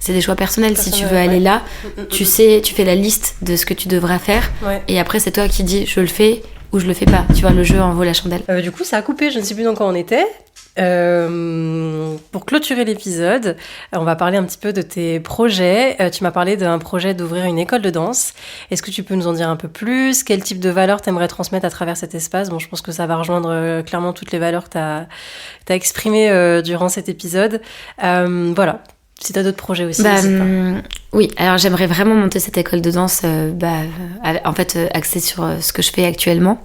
des choix personnels. Si tu veux aller là, tu fais la liste de ce que tu devras faire. Et après, c'est toi qui dis, je le fais ou je le fais pas. Tu vois, le jeu en vaut la chandelle. Du coup, ça a coupé. Je ne sais plus dans quoi on était. Pour clôturer l'épisode, on va parler un petit peu de tes projets. Tu m'as parlé d'un projet d'ouvrir une école de danse. Est-ce que tu peux nous en dire un peu plus ? Quel type de valeurs t'aimerais transmettre à travers cet espace ? Bon, je pense que ça va rejoindre clairement toutes les valeurs que t'as exprimées durant cet épisode. Voilà. Si t'as d'autres projets aussi, n'hésite pas. Oui, alors j'aimerais vraiment monter cette école de danse, en fait, axée sur ce que je fais actuellement.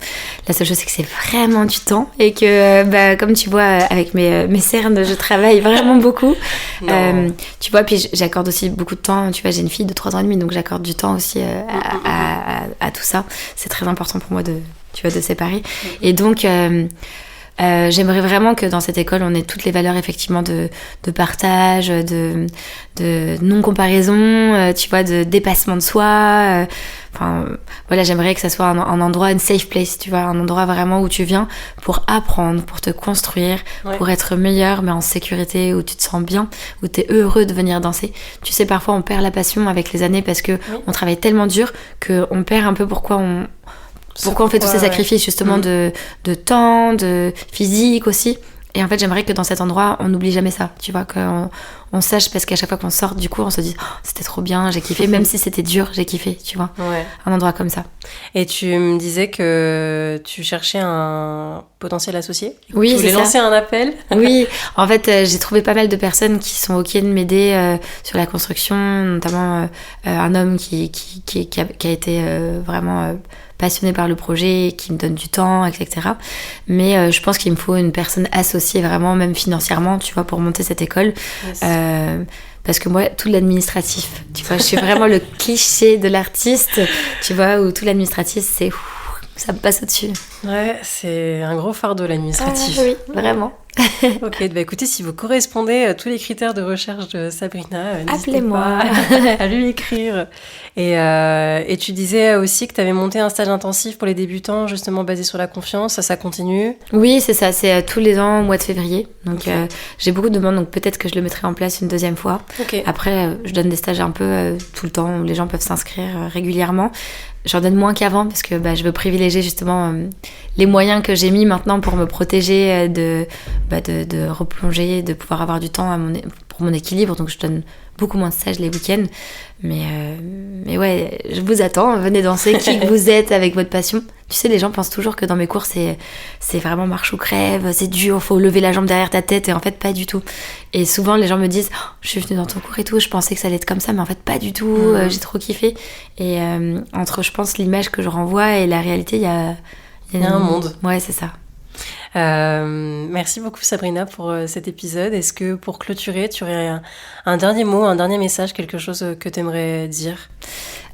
La seule chose, c'est que c'est vraiment du temps et que, comme tu vois, avec mes cernes, je travaille vraiment beaucoup. Tu vois, puis j'accorde aussi beaucoup de temps. Tu vois, j'ai une fille de 3 ans et demi, donc j'accorde du temps aussi à tout ça. C'est très important pour moi de séparer. Et donc... j'aimerais vraiment que dans cette école on ait toutes les valeurs effectivement de partage, de non-comparaison, tu vois, de dépassement de soi. Enfin, voilà, j'aimerais que ça soit un endroit, une safe place, tu vois, un endroit vraiment où tu viens pour apprendre, pour te construire, pour être meilleur, mais en sécurité, où tu te sens bien, où tu es heureux de venir danser. Tu sais, parfois on perd la passion avec les années parce que on travaille tellement dur qu'on perd un peu pourquoi on fait tous ces sacrifices justement de temps, de physique aussi. Et en fait, j'aimerais que dans cet endroit, on n'oublie jamais ça, tu vois, qu'on sache, parce qu'à chaque fois qu'on sort du cours, on se dit oh, c'était trop bien, j'ai kiffé, même si c'était dur, j'ai kiffé, tu vois. Un endroit comme ça. Et tu me disais que tu cherchais un potentiel associé. Oui, tu voulais lancer un appel. Oui, en fait, j'ai trouvé pas mal de personnes qui sont ok de m'aider sur la construction, notamment un homme qui a été vraiment passionné par le projet, qui me donne du temps, etc. Mais je pense qu'il me faut une personne associée vraiment, même financièrement, tu vois, pour monter cette école. Yes. Parce que moi, tout l'administratif, tu vois, je suis vraiment le cliché de l'artiste, tu vois, où tout l'administratif, ça me passe au-dessus. Ouais, c'est un gros fardeau, l'administratif. Oui, vraiment. Ok, bah écoutez, si vous correspondez à tous les critères de recherche de Sabrina, appelez-moi à lui écrire. Et tu disais aussi que tu avais monté un stage intensif pour les débutants, justement basé sur la confiance. Ça continue ? Oui, c'est ça. C'est tous les ans au mois de février. Donc j'ai beaucoup de demandes, donc peut-être que je le mettrai en place une deuxième fois. Okay. Après, je donne des stages un peu tout le temps où les gens peuvent s'inscrire régulièrement. J'en donne moins qu'avant parce que je veux privilégier justement les moyens que j'ai mis maintenant pour me protéger de replonger, de pouvoir avoir du temps pour mon équilibre. Donc je donne beaucoup moins de stages les week-ends. Mais ouais, je vous attends, venez danser, qui que vous êtes avec votre passion. Tu sais, les gens pensent toujours que dans mes cours, c'est vraiment marche ou crève, c'est dur, faut lever la jambe derrière ta tête, et en fait, pas du tout. Et souvent, les gens me disent oh, je suis venue dans ton cours et tout, je pensais que ça allait être comme ça, mais en fait, pas du tout, j'ai trop kiffé. Et entre, je pense, l'image que je renvoie et la réalité, il y a un monde. Ouais, c'est ça. Merci beaucoup Sabrina pour cet épisode. Est-ce que pour clôturer, tu aurais un dernier mot, un dernier message, quelque chose que tu aimerais dire ?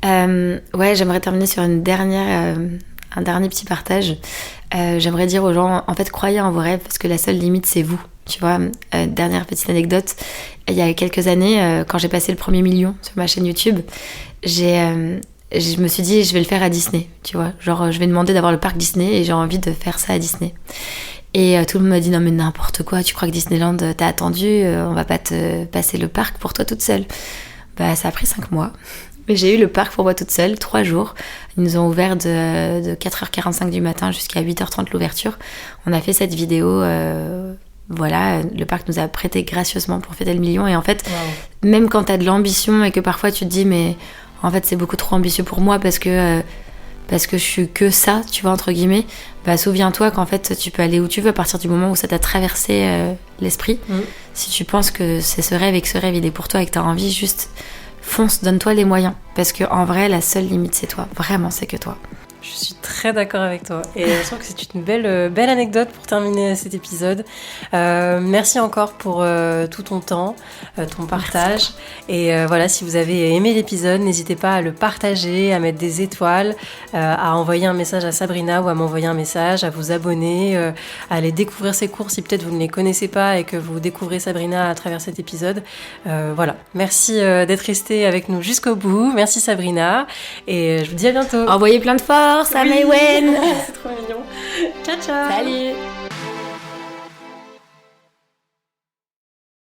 Ouais, j'aimerais terminer sur un dernier petit partage. J'aimerais dire aux gens, en fait, croyez en vos rêves parce que la seule limite, c'est vous. Tu vois, dernière petite anecdote, il y a quelques années, quand j'ai passé le 1er million sur ma chaîne YouTube, je me suis dit, je vais le faire à Disney, tu vois. Genre, je vais demander d'avoir le parc Disney et j'ai envie de faire ça à Disney. Et tout le monde m'a dit, non mais n'importe quoi, tu crois que Disneyland t'a attendu, on va pas te passer le parc pour toi toute seule. Ça a pris 5 mois. Mais j'ai eu le parc pour moi toute seule, 3 jours. Ils nous ont ouvert de 4h45 du matin jusqu'à 8h30 l'ouverture. On a fait cette vidéo... Voilà, le parc nous a prêté gracieusement pour fêter le million. Et en fait, même quand t'as de l'ambition et que parfois tu te dis, mais... En fait, c'est beaucoup trop ambitieux pour moi parce que je suis que ça, tu vois, entre guillemets. Souviens-toi qu'en fait, tu peux aller où tu veux à partir du moment où ça t'a traversé l'esprit. Si tu penses que c'est ce rêve et que ce rêve, il est pour toi et que t'as envie, juste fonce, donne-toi les moyens. Parce que en vrai, la seule limite, c'est toi. Vraiment, c'est que toi. Je suis très d'accord avec toi et je trouve que c'est une belle anecdote pour terminer cet épisode. Merci encore pour tout ton temps, ton partage. Et voilà, si vous avez aimé l'épisode, n'hésitez pas à le partager, à mettre des étoiles, à envoyer un message à Sabrina ou à m'envoyer un message, à vous abonner, à aller découvrir ses cours si peut-être vous ne les connaissez pas et que vous découvrez Sabrina à travers cet épisode. Voilà, merci d'être resté avec nous jusqu'au bout. Merci Sabrina et je vous dis à bientôt. Envoyez plein de force à Maïwen. C'est trop mignon. Ciao, ciao. Salut.